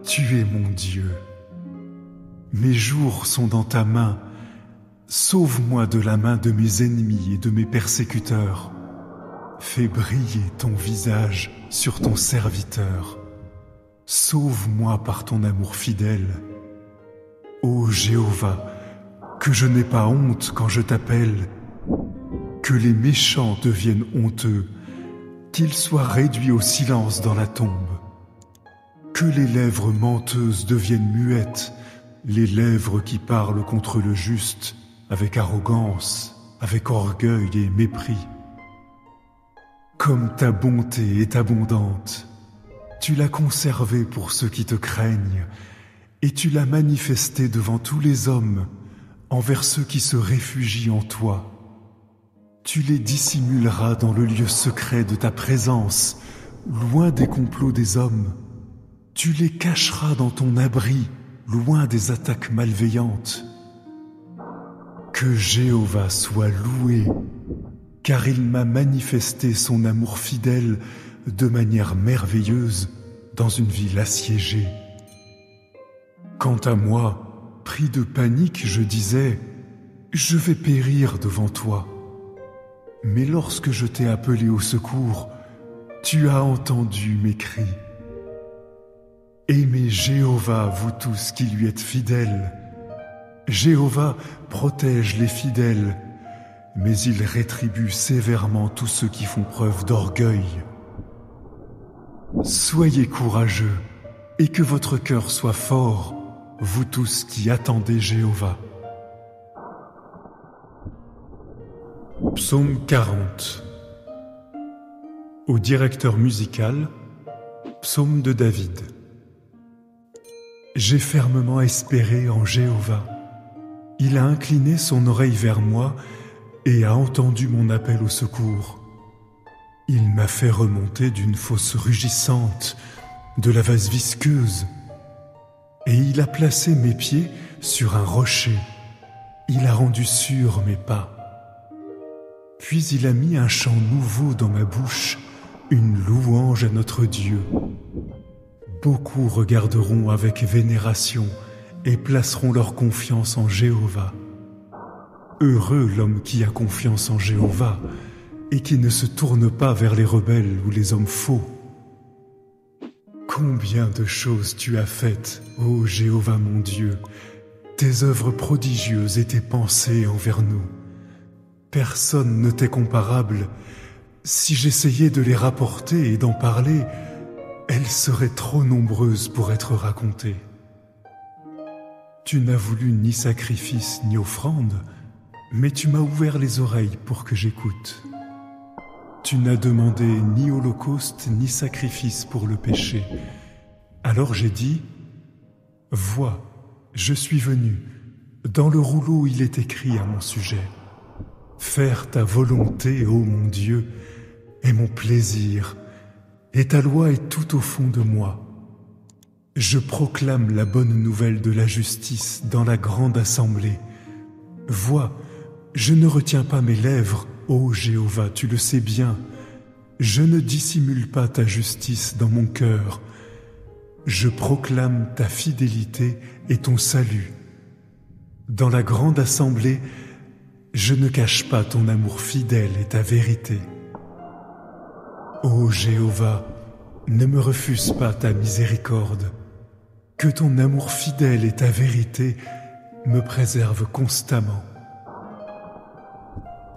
tu es mon Dieu. Mes jours sont dans ta main. Sauve-moi de la main de mes ennemis et de mes persécuteurs. Fais briller ton visage sur ton serviteur. Sauve-moi par ton amour fidèle. Ô Jéhovah, que je n'ai pas honte quand je t'appelle, que les méchants deviennent honteux, qu'ils soient réduits au silence dans la tombe, que les lèvres menteuses deviennent muettes, les lèvres qui parlent contre le juste, avec arrogance, avec orgueil et mépris. Comme ta bonté est abondante, tu l'as conservée pour ceux qui te craignent, et tu l'as manifestée devant tous les hommes, envers ceux qui se réfugient en toi. Tu les dissimuleras dans le lieu secret de ta présence, loin des complots des hommes. Tu les cacheras dans ton abri, loin des attaques malveillantes. Que Jéhovah soit loué, car il m'a manifesté son amour fidèle de manière merveilleuse dans une ville assiégée. Quant à moi, pris de panique, je disais « Je vais périr devant toi ». Mais lorsque je t'ai appelé au secours, tu as entendu mes cris. Aimez Jéhovah, vous tous qui lui êtes fidèles. Jéhovah protège les fidèles, mais il rétribue sévèrement tous ceux qui font preuve d'orgueil. Soyez courageux et que votre cœur soit fort, vous tous qui attendez Jéhovah. Psaume 40. Au directeur musical, Psaume de David. J'ai fermement espéré en Jéhovah. Il a incliné son oreille vers moi et a entendu mon appel au secours. Il m'a fait remonter d'une fosse rugissante, de la vase visqueuse, et il a placé mes pieds sur un rocher. Il a rendu sûrs mes pas. Puis il a mis un chant nouveau dans ma bouche, une louange à notre Dieu. Beaucoup regarderont avec vénération et placeront leur confiance en Jéhovah. Heureux l'homme qui a confiance en Jéhovah et qui ne se tourne pas vers les rebelles ou les hommes faux. Combien de choses tu as faites, ô Jéhovah mon Dieu, tes œuvres prodigieuses et tes pensées envers nous. Personne ne t'est comparable. Si j'essayais de les rapporter et d'en parler, elles seraient trop nombreuses pour être racontées. Tu n'as voulu ni sacrifice ni offrande, mais tu m'as ouvert les oreilles pour que j'écoute. Tu n'as demandé ni holocauste ni sacrifice pour le péché. Alors j'ai dit, « Vois, je suis venu. Dans le rouleau il est écrit à mon sujet. Faire ta volonté, ô mon Dieu, est mon plaisir, et ta loi est tout au fond de moi. Je proclame la bonne nouvelle de la justice dans la grande assemblée. Vois, je ne retiens pas mes lèvres, ô Jéhovah, tu le sais bien. Je ne dissimule pas ta justice dans mon cœur. Je proclame ta fidélité et ton salut. Dans la grande assemblée, je ne cache pas ton amour fidèle et ta vérité. Ô Jéhovah, ne me refuse pas ta miséricorde. Que ton amour fidèle et ta vérité me préservent constamment.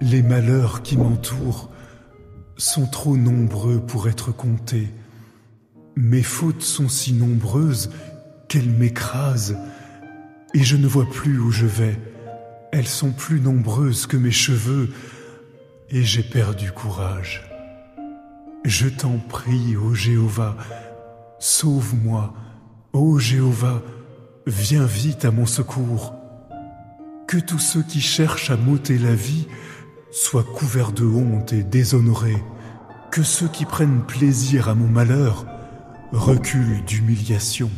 Les malheurs qui m'entourent sont trop nombreux pour être comptés. Mes fautes sont si nombreuses qu'elles m'écrasent et je ne vois plus où je vais. Elles sont plus nombreuses que mes cheveux et j'ai perdu courage. Je t'en prie, ô Jéhovah, sauve-moi. Ô Jéhovah, viens vite à mon secours. Que tous ceux qui cherchent à m'ôter la vie soient couverts de honte et déshonorés. Que ceux qui prennent plaisir à mon malheur reculent d'humiliation.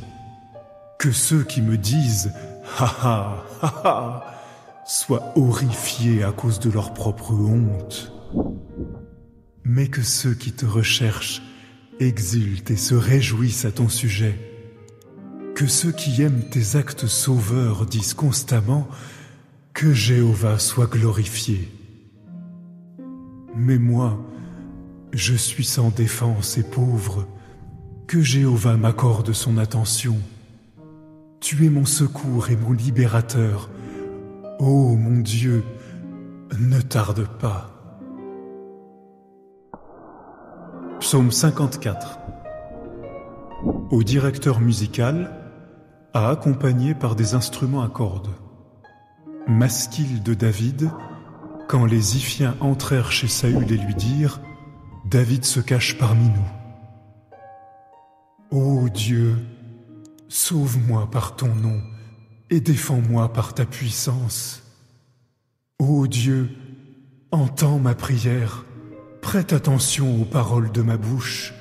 Que ceux qui me disent « Ha ha, ha ha !» soient horrifiés à cause de leur propre honte. Mais que ceux qui te recherchent exultent et se réjouissent à ton sujet. Que ceux qui aiment tes actes sauveurs disent constamment que Jéhovah soit glorifié. Mais moi, je suis sans défense et pauvre. Que Jéhovah m'accorde son attention. Tu es mon secours et mon libérateur. Ô mon Dieu, ne tarde pas. Psaume 54. Au directeur musical, à accompagner par des instruments à cordes. Masquille de David, quand les Iphiens entrèrent chez Saül et lui dirent « David se cache parmi nous ». Ô Dieu, sauve-moi par ton nom et défends-moi par ta puissance. Ô Dieu, entends ma prière, prête attention aux paroles de ma bouche,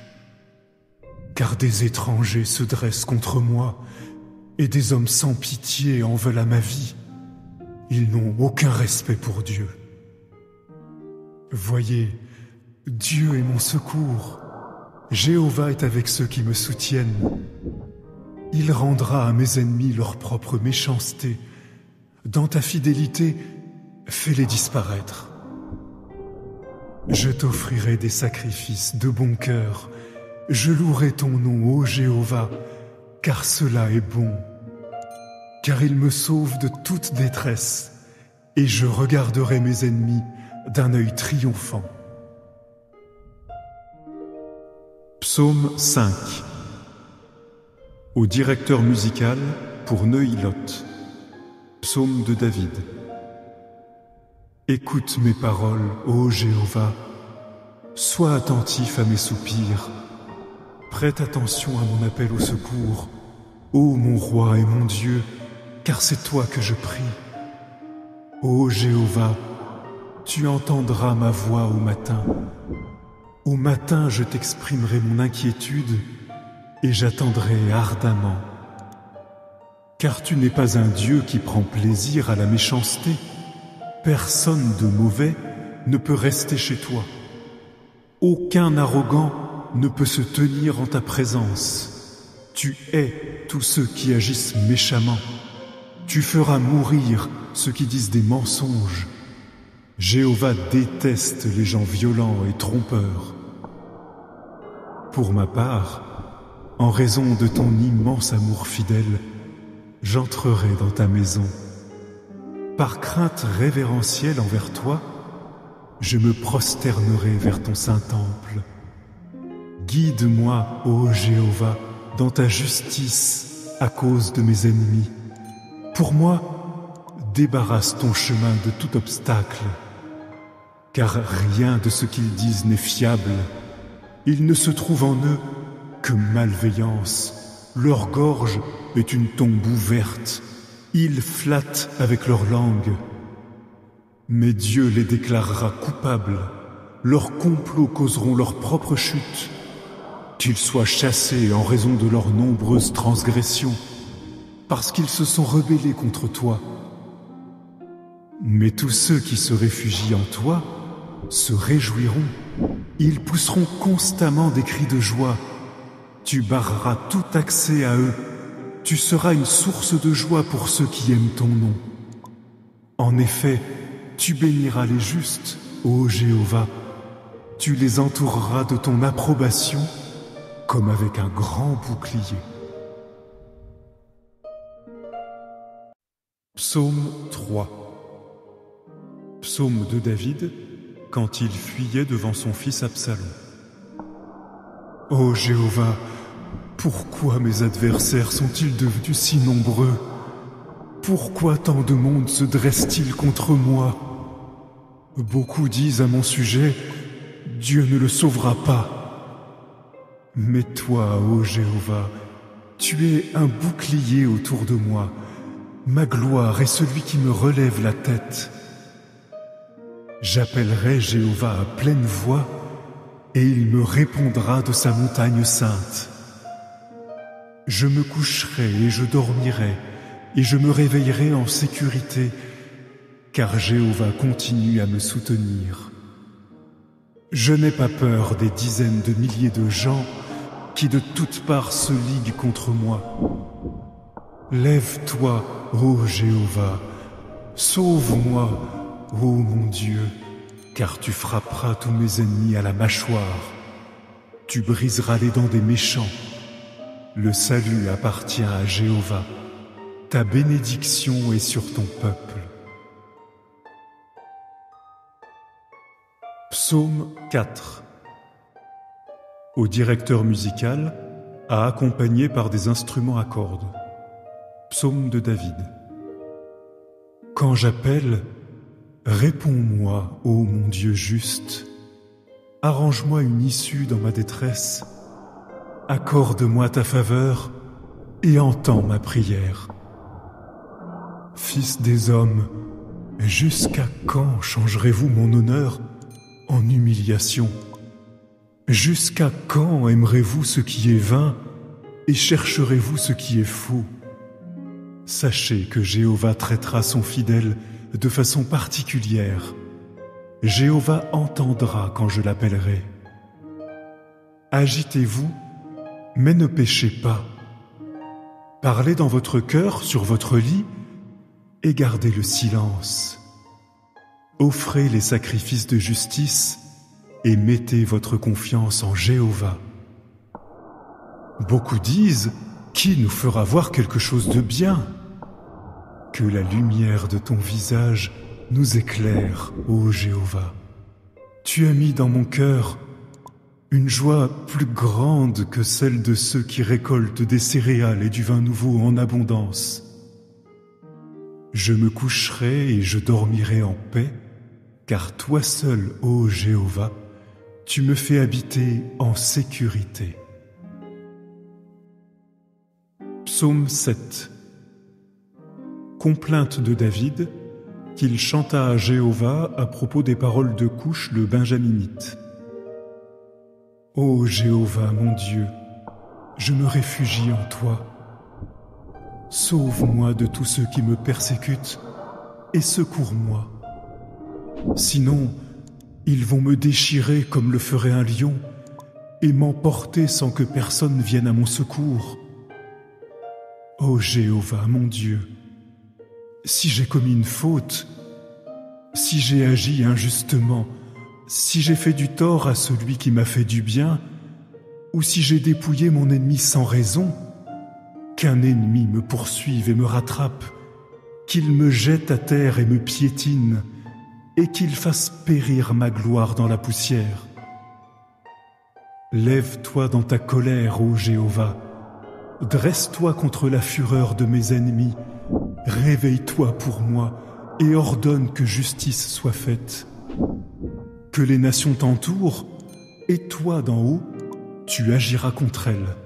car des étrangers se dressent contre moi, et des hommes sans pitié en veulent à ma vie. Ils n'ont aucun respect pour Dieu. Voyez, Dieu est mon secours. Jéhovah est avec ceux qui me soutiennent. Il rendra à mes ennemis leur propre méchanceté. Dans ta fidélité, fais-les disparaître. Je t'offrirai des sacrifices de bon cœur. Je louerai ton nom, ô Jéhovah, car cela est bon. Car il me sauve de toute détresse, et je regarderai mes ennemis d'un œil triomphant. Psaume 5. Au directeur musical pour Neuilot. Psaume de David. Écoute mes paroles, ô Jéhovah, sois attentif à mes soupirs, prête attention à mon appel au secours, ô mon roi et mon Dieu, car c'est toi que je prie. Ô Jéhovah, tu entendras ma voix au matin. Au matin, je t'exprimerai mon inquiétude et j'attendrai ardemment. Car tu n'es pas un Dieu qui prend plaisir à la méchanceté. Personne de mauvais ne peut rester chez toi. Aucun arrogant ne peut se tenir en ta présence. Tu hais tous ceux qui agissent méchamment. Tu feras mourir ceux qui disent des mensonges. Jéhovah déteste les gens violents et trompeurs. Pour ma part, en raison de ton immense amour fidèle, j'entrerai dans ta maison. Par crainte révérentielle envers toi, je me prosternerai vers ton saint temple. Guide-moi, ô Jéhovah, dans ta justice à cause de mes ennemis. Pour moi, débarrasse ton chemin de tout obstacle, car rien de ce qu'ils disent n'est fiable. Il ne se trouve en eux que malveillance. Leur gorge est une tombe ouverte. Ils flattent avec leur langue. Mais Dieu les déclarera coupables. Leurs complots causeront leur propre chute. Qu'ils soient chassés en raison de leurs nombreuses transgressions, parce qu'ils se sont rebellés contre toi. Mais tous ceux qui se réfugient en toi se réjouiront. Ils pousseront constamment des cris de joie. Tu barreras tout accès à eux. Tu seras une source de joie pour ceux qui aiment ton nom. En effet, tu béniras les justes, ô Jéhovah. Tu les entoureras de ton approbation comme avec un grand bouclier. Psaume 3. Psaume de David quand il fuyait devant son fils Absalom. Ô Jéhovah, pourquoi mes adversaires sont-ils devenus si nombreux? Pourquoi tant de monde se dresse-t-il contre moi? Beaucoup disent à mon sujet, Dieu ne le sauvera pas. Mais toi, ô Jéhovah, tu es un bouclier autour de moi. Ma gloire est celui qui me relève la tête. J'appellerai Jéhovah à pleine voix, et il me répondra de sa montagne sainte. Je me coucherai et je dormirai, et je me réveillerai en sécurité, car Jéhovah continue à me soutenir. Je n'ai pas peur des dizaines de milliers de gens qui de toutes parts se liguent contre moi. Lève-toi, ô Jéhovah, sauve-moi, ô mon Dieu, car tu frapperas tous mes ennemis à la mâchoire. Tu briseras les dents des méchants. Le salut appartient à Jéhovah. Ta bénédiction est sur ton peuple. Psaume 4. Au directeur musical, à accompagner par des instruments à cordes. Psaume de David. Quand j'appelle, réponds-moi, ô mon Dieu juste. Arrange-moi une issue dans ma détresse. Accorde-moi ta faveur et entends ma prière. Fils des hommes, Jusqu'à quand changerez-vous mon honneur en humiliation? Jusqu'à quand aimerez-vous ce qui est vain et chercherez-vous ce qui est faux? Sachez que Jéhovah traitera son fidèle de façon particulière. Jéhovah entendra quand je l'appellerai. Agitez-vous, mais ne péchez pas. Parlez dans votre cœur sur votre lit et gardez le silence. Offrez les sacrifices de justice et mettez votre confiance en Jéhovah. Beaucoup disent, qui nous fera voir quelque chose de bien? Que la lumière de ton visage nous éclaire, ô Jéhovah. Tu as mis dans mon cœur une joie plus grande que celle de ceux qui récoltent des céréales et du vin nouveau en abondance. Je me coucherai et je dormirai en paix, car toi seul, ô Jéhovah, tu me fais habiter en sécurité. Psaume 7. Complainte de David, qu'il chanta à Jéhovah à propos des paroles de Couche le Benjaminite. Ô Jéhovah, mon Dieu, je me réfugie en toi. Sauve-moi de tous ceux qui me persécutent et secours-moi. Sinon, ils vont me déchirer comme le ferait un lion et m'emporter sans que personne vienne à mon secours. Ô Jéhovah, mon Dieu, si j'ai commis une faute, si j'ai agi injustement, si j'ai fait du tort à celui qui m'a fait du bien, ou si j'ai dépouillé mon ennemi sans raison, qu'un ennemi me poursuive et me rattrape, qu'il me jette à terre et me piétine, et qu'il fasse périr ma gloire dans la poussière. Lève-toi dans ta colère, ô Jéhovah, dresse-toi contre la fureur de mes ennemis, réveille-toi pour moi et ordonne que justice soit faite. Que les nations t'entourent, et toi d'en haut, tu agiras contre elles.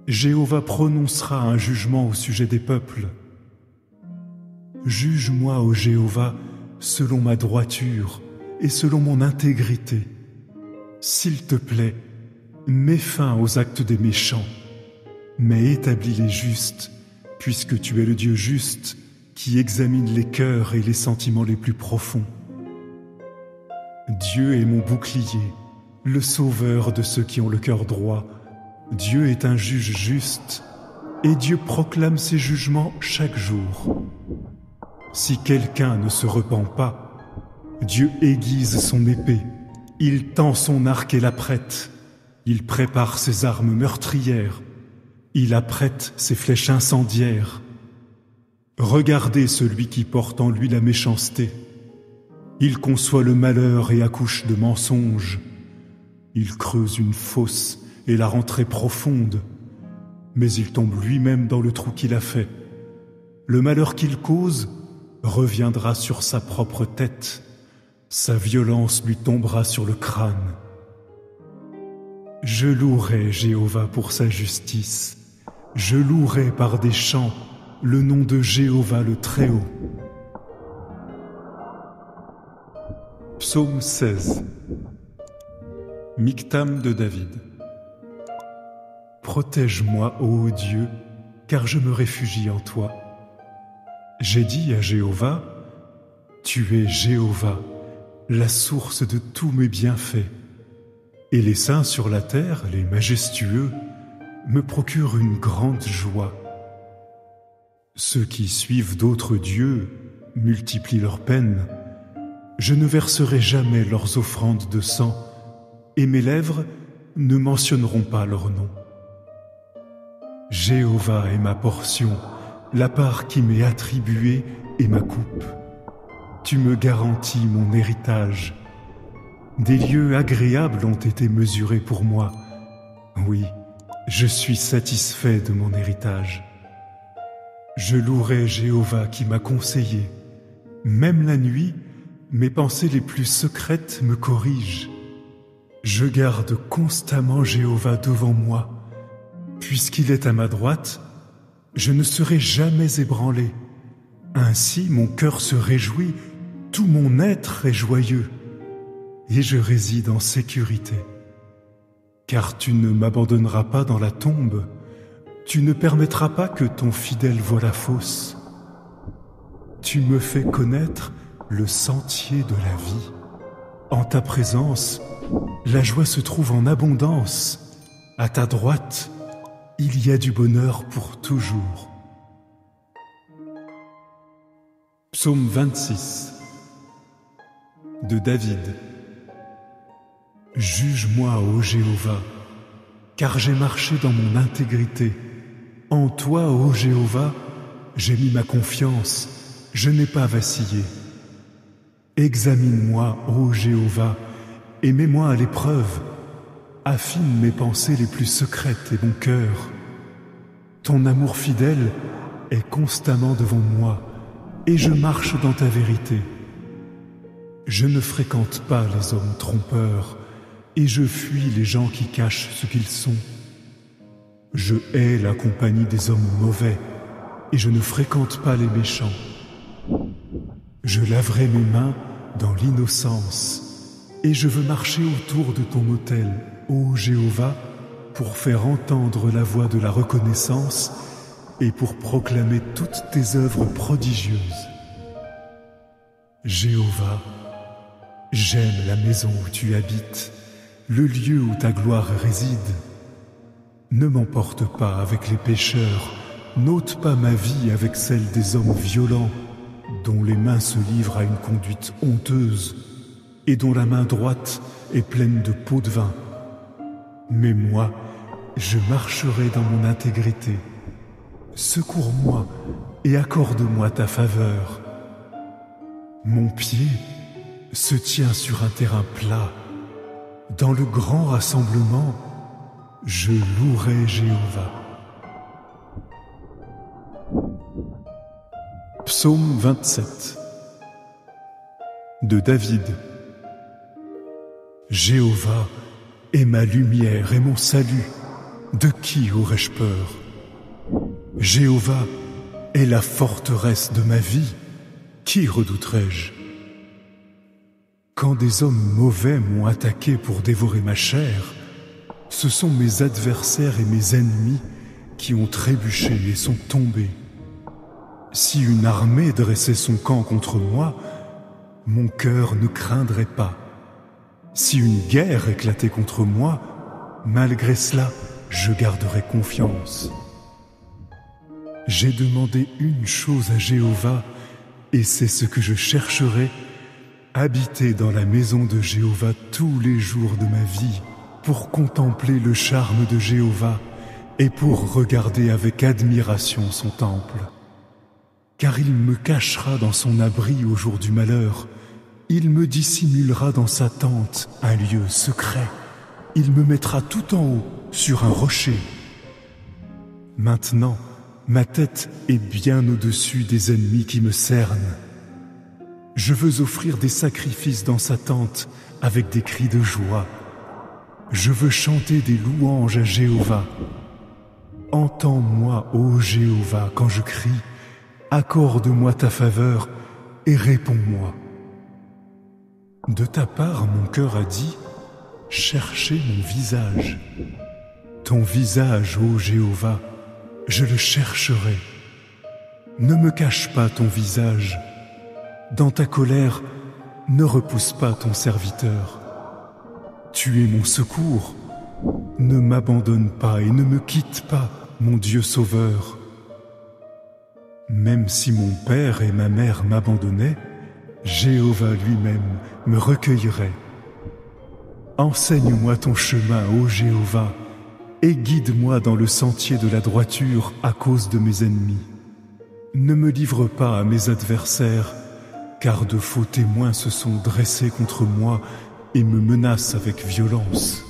Jéhovah prononcera un jugement au sujet des peuples. Juge-moi, ô Jéhovah, selon ma droiture et selon mon intégrité. S'il te plaît, mets fin aux actes des méchants, mais établis les justes, puisque tu es le Dieu juste qui examine les cœurs et les sentiments les plus profonds. Dieu est mon bouclier, le sauveur de ceux qui ont le cœur droit. Dieu est un juge juste, et Dieu proclame ses jugements chaque jour. Si quelqu'un ne se repent pas, Dieu aiguise son épée, il tend son arc et l'apprête, il prépare ses armes meurtrières, il apprête ses flèches incendiaires. Regardez celui qui porte en lui la méchanceté. Il conçoit le malheur et accouche de mensonges. Il creuse une fosse et la rend très profonde, mais il tombe lui-même dans le trou qu'il a fait. Le malheur qu'il cause reviendra sur sa propre tête. Sa violence lui tombera sur le crâne. Je louerai Jéhovah pour sa justice. Je louerai par des chants le nom de Jéhovah le Très-Haut. Psaume 16. Mictam de David. Protège-moi, ô Dieu, car je me réfugie en toi. J'ai dit à Jéhovah, tu es Jéhovah, la source de tous mes bienfaits. Et les saints sur la terre, les majestueux, me procurent une grande joie. Ceux qui suivent d'autres dieux multiplient leurs peines. Je ne verserai jamais leurs offrandes de sang, et mes lèvres ne mentionneront pas leur nom. Jéhovah est ma portion, la part qui m'est attribuée et ma coupe. Tu me garantis mon héritage. Des lieux agréables ont été mesurés pour moi. Oui, je suis satisfait de mon héritage. Je louerai Jéhovah qui m'a conseillé. Même la nuit, mes pensées les plus secrètes me corrigent. Je garde constamment Jéhovah devant moi. Puisqu'il est à ma droite, je ne serai jamais ébranlé. Ainsi mon cœur se réjouit, tout mon être est joyeux, et je réside en sécurité. Car tu ne m'abandonneras pas dans la tombe, tu ne permettras pas que ton fidèle voie la fosse. Tu me fais connaître le sentier de la vie. En ta présence, la joie se trouve en abondance. À ta droite, il y a du bonheur pour toujours. Psaume 26 de David. Juge-moi, ô Jéhovah, car j'ai marché dans mon intégrité. En toi, ô Jéhovah, j'ai mis ma confiance, je n'ai pas vacillé. Examine-moi, ô Jéhovah, et mets-moi à l'épreuve. Affine mes pensées les plus secrètes et mon cœur. Ton amour fidèle est constamment devant moi, et je marche dans ta vérité. Je ne fréquente pas les hommes trompeurs, et je fuis les gens qui cachent ce qu'ils sont. Je hais la compagnie des hommes mauvais, et je ne fréquente pas les méchants. Je laverai mes mains dans l'innocence, et je veux marcher autour de ton autel, ô Jéhovah, pour faire entendre la voix de la reconnaissance et pour proclamer toutes tes œuvres prodigieuses. Jéhovah, j'aime la maison où tu habites, le lieu où ta gloire réside. Ne m'emporte pas avec les pécheurs, n'ôte pas ma vie avec celle des hommes violents, dont les mains se livrent à une conduite honteuse et dont la main droite est pleine de pots de vin. Mais moi, je marcherai dans mon intégrité. Secours-moi et accorde-moi ta faveur. Mon pied se tient sur un terrain plat. Dans le grand rassemblement, je louerai Jéhovah. Psaume 27 de David. Jéhovah est ma lumière et mon salut. De qui aurais-je peur? Jéhovah est la forteresse de ma vie. Qui redouterai-je? Quand des hommes mauvais m'ont attaqué pour dévorer ma chair, ce sont mes adversaires et mes ennemis qui ont trébuché et sont tombés. Si une armée dressait son camp contre moi, mon cœur ne craindrait pas. Si une guerre éclatait contre moi, malgré cela, je garderai confiance. J'ai demandé une chose à Jéhovah, et c'est ce que je chercherai, habiter dans la maison de Jéhovah tous les jours de ma vie, pour contempler le charme de Jéhovah et pour regarder avec admiration son temple. Car il me cachera dans son abri au jour du malheur, il me dissimulera dans sa tente un lieu secret, il me mettra tout en haut sur un rocher. Maintenant, ma tête est bien au-dessus des ennemis qui me cernent. Je veux offrir des sacrifices dans sa tente avec des cris de joie. Je veux chanter des louanges à Jéhovah. Entends-moi, ô Jéhovah, quand je crie. Accorde-moi ta faveur et réponds-moi. De ta part, mon cœur a dit, cherchez mon visage. Ton visage, ô Jéhovah, je le chercherai. Ne me cache pas ton visage. Dans ta colère, ne repousse pas ton serviteur. Tu es mon secours. Ne m'abandonne pas et ne me quitte pas, mon Dieu sauveur. Même si mon père et ma mère m'abandonnaient, Jéhovah lui-même me recueillerait. Enseigne-moi ton chemin, ô Jéhovah, et guide-moi dans le sentier de la droiture à cause de mes ennemis. Ne me livre pas à mes adversaires, car de faux témoins se sont dressés contre moi et me menacent avec violence.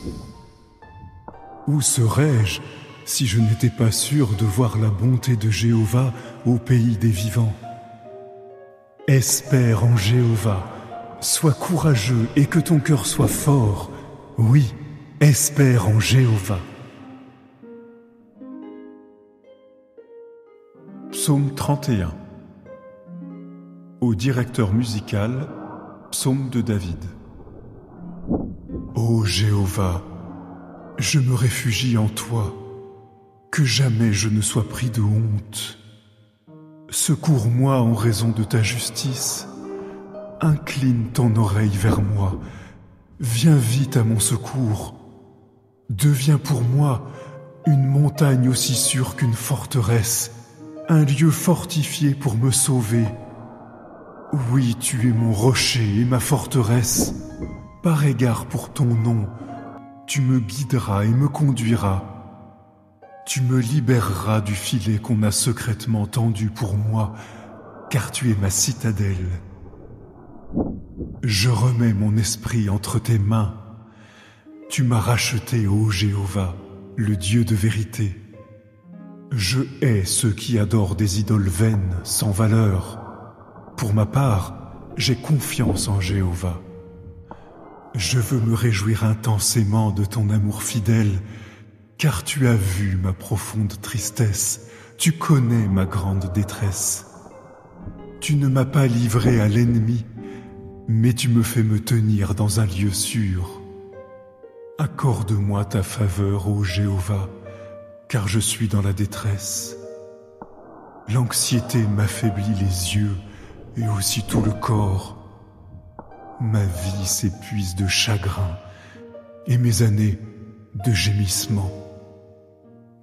Où serais-je si je n'étais pas sûr de voir la bonté de Jéhovah au pays des vivants? Espère en Jéhovah, sois courageux et que ton cœur soit fort. Oui, espère en Jéhovah. Psaume 31 Au directeur musical, psaume de David. Ô Jéhovah, je me réfugie en toi, que jamais je ne sois pris de honte. Secours-moi en raison de ta justice, incline ton oreille vers moi, viens vite à mon secours, deviens pour moi une montagne aussi sûre qu'une forteresse, un lieu fortifié pour me sauver. Oui, tu es mon rocher et ma forteresse. Par égard pour ton nom, tu me guideras et me conduiras. Tu me libéreras du filet qu'on a secrètement tendu pour moi, car tu es ma citadelle. Je remets mon esprit entre tes mains. Tu m'as racheté, ô Jéhovah, le Dieu de vérité. Je hais ceux qui adorent des idoles vaines, sans valeur. Pour ma part, j'ai confiance en Jéhovah. Je veux me réjouir intensément de ton amour fidèle, car tu as vu ma profonde tristesse, tu connais ma grande détresse. Tu ne m'as pas livré à l'ennemi, mais tu me fais me tenir dans un lieu sûr. Accorde-moi ta faveur, ô Jéhovah, car je suis dans la détresse. L'anxiété m'affaiblit les yeux et aussi tout le corps. Ma vie s'épuise de chagrin et mes années de gémissement.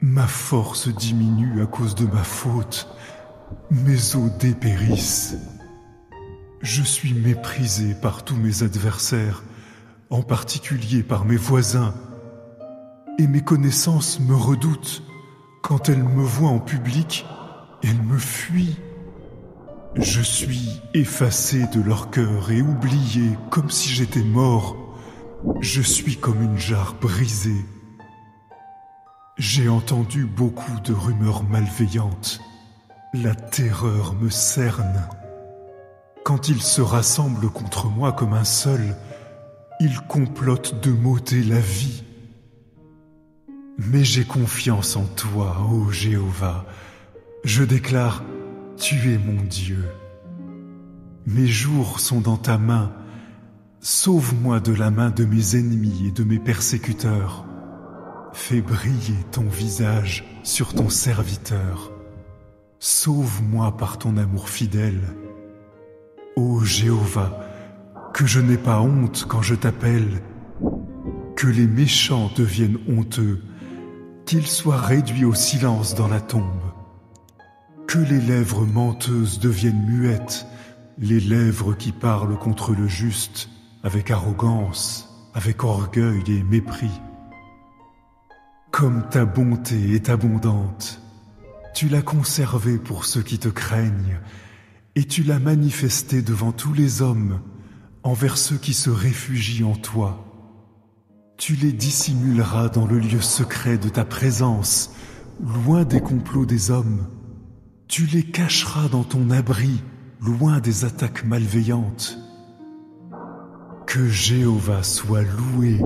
Ma force diminue à cause de ma faute, mes os dépérissent. Je suis méprisé par tous mes adversaires, en particulier par mes voisins, et mes connaissances me redoutent. Quand elles me voient en public, elles me fuient. Je suis effacé de leur cœur et oublié comme si j'étais mort. Je suis comme une jarre brisée. J'ai entendu beaucoup de rumeurs malveillantes. La terreur me cerne. Quand ils se rassemblent contre moi comme un seul, ils complotent de m'ôter la vie. Mais j'ai confiance en toi, ô Jéhovah. Je déclare, tu es mon Dieu. Mes jours sont dans ta main. Sauve-moi de la main de mes ennemis et de mes persécuteurs. Fais briller ton visage sur ton serviteur. Sauve-moi par ton amour fidèle. Ô Jéhovah, que je n'ai pas honte quand je t'appelle, que les méchants deviennent honteux, qu'ils soient réduits au silence dans la tombe. Que les lèvres menteuses deviennent muettes, les lèvres qui parlent contre le juste, avec arrogance, avec orgueil et mépris. Comme ta bonté est abondante, tu l'as conservée pour ceux qui te craignent, et tu l'as manifestée devant tous les hommes, envers ceux qui se réfugient en toi. Tu les dissimuleras dans le lieu secret de ta présence, loin des complots des hommes. Tu les cacheras dans ton abri, loin des attaques malveillantes. Que Jéhovah soit loué,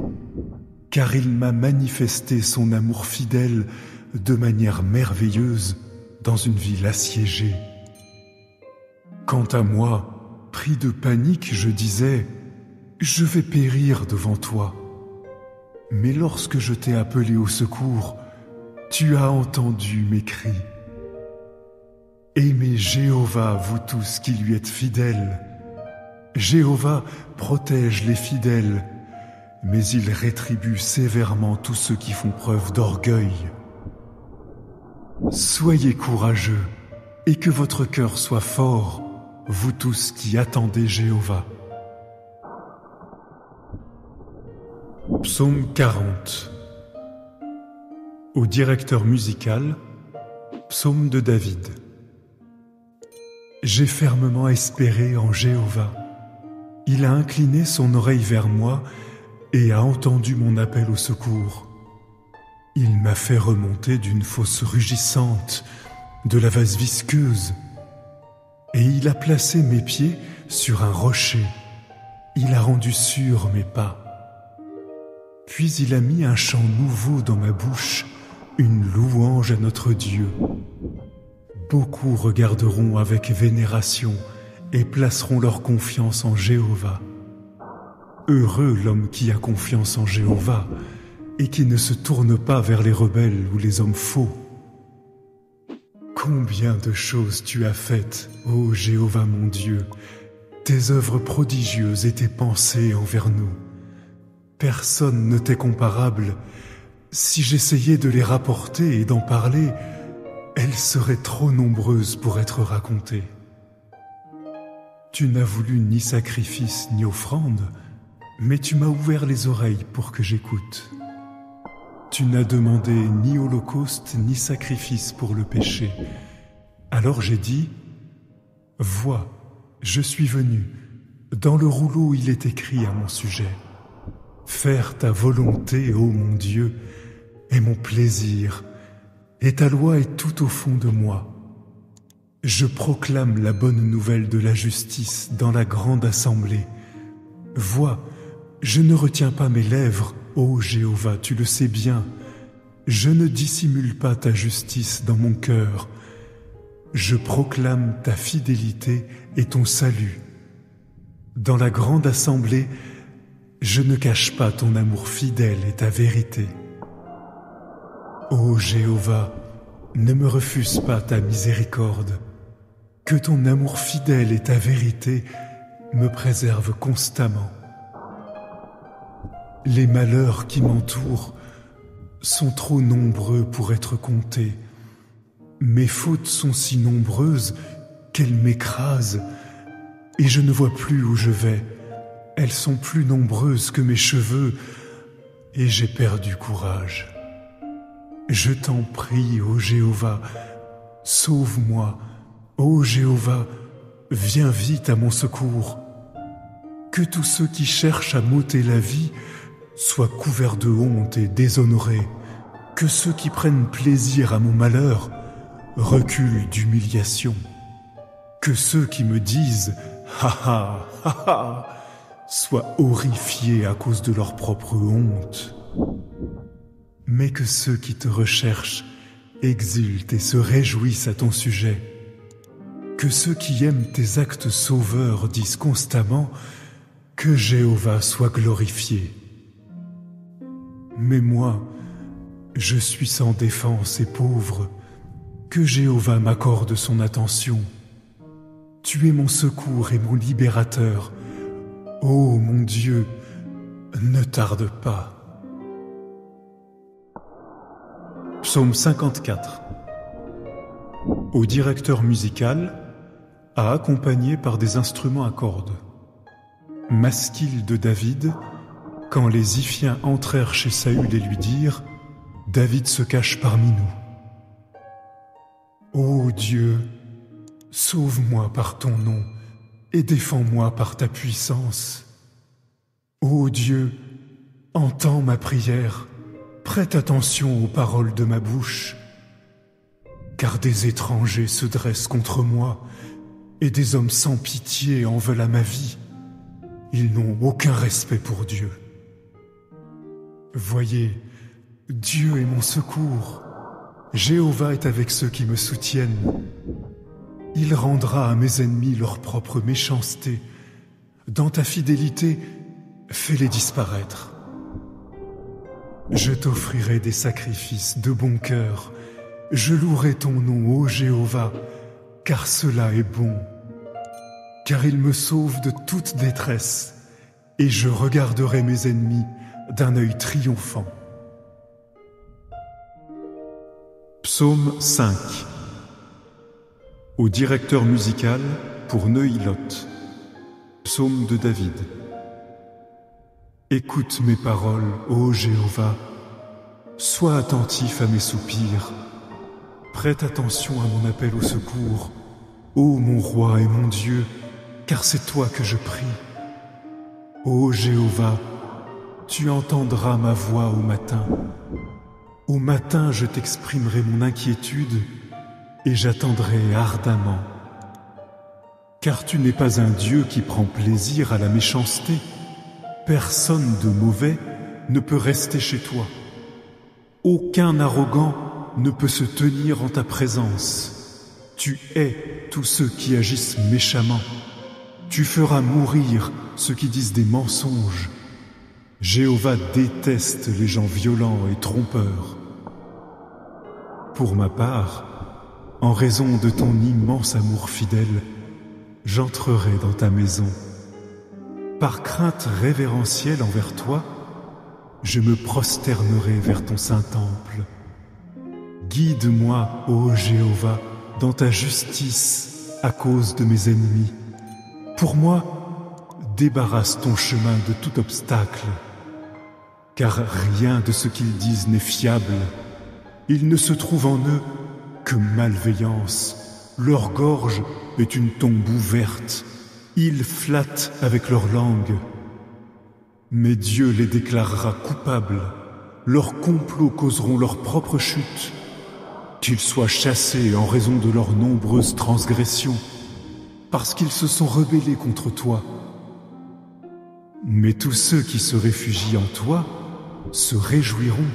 car il m'a manifesté son amour fidèle de manière merveilleuse dans une ville assiégée. Quant à moi, pris de panique, je disais « Je vais périr devant toi ». Mais lorsque je t'ai appelé au secours, tu as entendu mes cris. Aimez Jéhovah, vous tous qui lui êtes fidèles. Jéhovah protège les fidèles, mais il rétribue sévèrement tous ceux qui font preuve d'orgueil. Soyez courageux et que votre cœur soit fort, vous tous qui attendez Jéhovah. Psaume 40. Au directeur musical, psaume de David. J'ai fermement espéré en Jéhovah. Il a incliné son oreille vers moi et a entendu mon appel au secours. Il m'a fait remonter d'une fosse rugissante, de la vase visqueuse, et il a placé mes pieds sur un rocher. Il a rendu sûrs mes pas. Puis il a mis un chant nouveau dans ma bouche, une louange à notre Dieu. Beaucoup regarderont avec vénération et placeront leur confiance en Jéhovah. Heureux l'homme qui a confiance en Jéhovah et qui ne se tourne pas vers les rebelles ou les hommes faux. Combien de choses tu as faites, ô Jéhovah mon Dieu, tes œuvres prodigieuses et tes pensées envers nous. Personne ne t'est comparable. Si j'essayais de les rapporter et d'en parler, elles seraient trop nombreuses pour être racontées. Tu n'as voulu ni sacrifice ni offrande, mais tu m'as ouvert les oreilles pour que j'écoute. Tu n'as demandé ni holocauste ni sacrifice pour le péché. Alors j'ai dit, vois, je suis venu, dans le rouleau il est écrit à mon sujet. Faire ta volonté, ô mon Dieu, est mon plaisir, et ta loi est tout au fond de moi. Je proclame la bonne nouvelle de la justice dans la grande assemblée. Vois, je ne retiens pas mes lèvres, ô Jéhovah, tu le sais bien. Je ne dissimule pas ta justice dans mon cœur. Je proclame ta fidélité et ton salut. Dans la grande assemblée, je ne cache pas ton amour fidèle et ta vérité. Ô Jéhovah, ne me refuse pas ta miséricorde. Que ton amour fidèle et ta vérité me préservent constamment. Les malheurs qui m'entourent sont trop nombreux pour être comptés. Mes fautes sont si nombreuses qu'elles m'écrasent et je ne vois plus où je vais. Elles sont plus nombreuses que mes cheveux et j'ai perdu courage. Je t'en prie, ô Jéhovah, sauve-moi. Ô Jéhovah, viens vite à mon secours. Que tous ceux qui cherchent à m'ôter la vie soient couverts de honte et déshonorés. Que ceux qui prennent plaisir à mon malheur reculent d'humiliation. Que ceux qui me disent « Ha ha, ha ha » soient horrifiés à cause de leur propre honte. Mais que ceux qui te recherchent exultent et se réjouissent à ton sujet. Que ceux qui aiment tes actes sauveurs disent constamment que Jéhovah soit glorifié. Mais moi, je suis sans défense et pauvre. Que Jéhovah m'accorde son attention. Tu es mon secours et mon libérateur. Ô mon Dieu, ne tarde pas. Psaume 54. Au directeur musical, à accompagner par des instruments à cordes. Masquille de David, quand les Iphiens entrèrent chez Saül et lui dirent « David se cache parmi nous ». Ô Dieu, sauve-moi par ton nom et défends-moi par ta puissance. Ô Dieu, entends ma prière, prête attention aux paroles de ma bouche. Car des étrangers se dressent contre moi et des hommes sans pitié en veulent à ma vie. Ils n'ont aucun respect pour Dieu. Voyez, Dieu est mon secours. Jéhovah est avec ceux qui me soutiennent. Il rendra à mes ennemis leur propre méchanceté. Dans ta fidélité, fais-les disparaître. Je t'offrirai des sacrifices de bon cœur. Je louerai ton nom, ô Jéhovah, car cela est bon. Car il me sauve de toute détresse, et je regarderai mes ennemis d'un œil triomphant. Psaume 5. Au directeur musical pour Neuilot. Psaume de David. Écoute mes paroles, ô Jéhovah, sois attentif à mes soupirs, prête attention à mon appel au secours, ô mon roi et mon Dieu, car c'est toi que je prie. Ô Jéhovah, tu entendras ma voix au matin. Au matin, je t'exprimerai mon inquiétude et j'attendrai ardemment. Car tu n'es pas un Dieu qui prend plaisir à la méchanceté. Personne de mauvais ne peut rester chez toi. Aucun arrogant ne peut se tenir en ta présence. Tu hais tous ceux qui agissent méchamment. Tu feras mourir ceux qui disent des mensonges. Jéhovah déteste les gens violents et trompeurs. Pour ma part, en raison de ton immense amour fidèle, j'entrerai dans ta maison. Par crainte révérentielle envers toi, je me prosternerai vers ton saint temple. Guide-moi, ô Jéhovah, dans ta justice à cause de mes ennemis. Pour moi, débarrasse ton chemin de tout obstacle, car rien de ce qu'ils disent n'est fiable. Il ne se trouve en eux que malveillance. Leur gorge est une tombe ouverte. Ils flattent avec leur langue. Mais Dieu les déclarera coupables. Leurs complots causeront leur propre chute. Qu'ils soient chassés en raison de leurs nombreuses transgressions, parce qu'ils se sont rebellés contre toi. Mais tous ceux qui se réfugient en toi se réjouiront.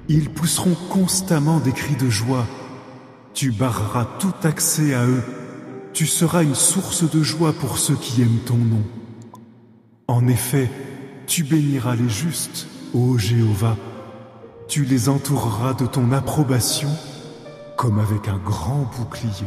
Ils pousseront constamment des cris de joie. Tu barreras tout accès à eux. Tu seras une source de joie pour ceux qui aiment ton nom. En effet, tu béniras les justes, ô Jéhovah. Tu les entoureras de ton approbation comme avec un grand bouclier.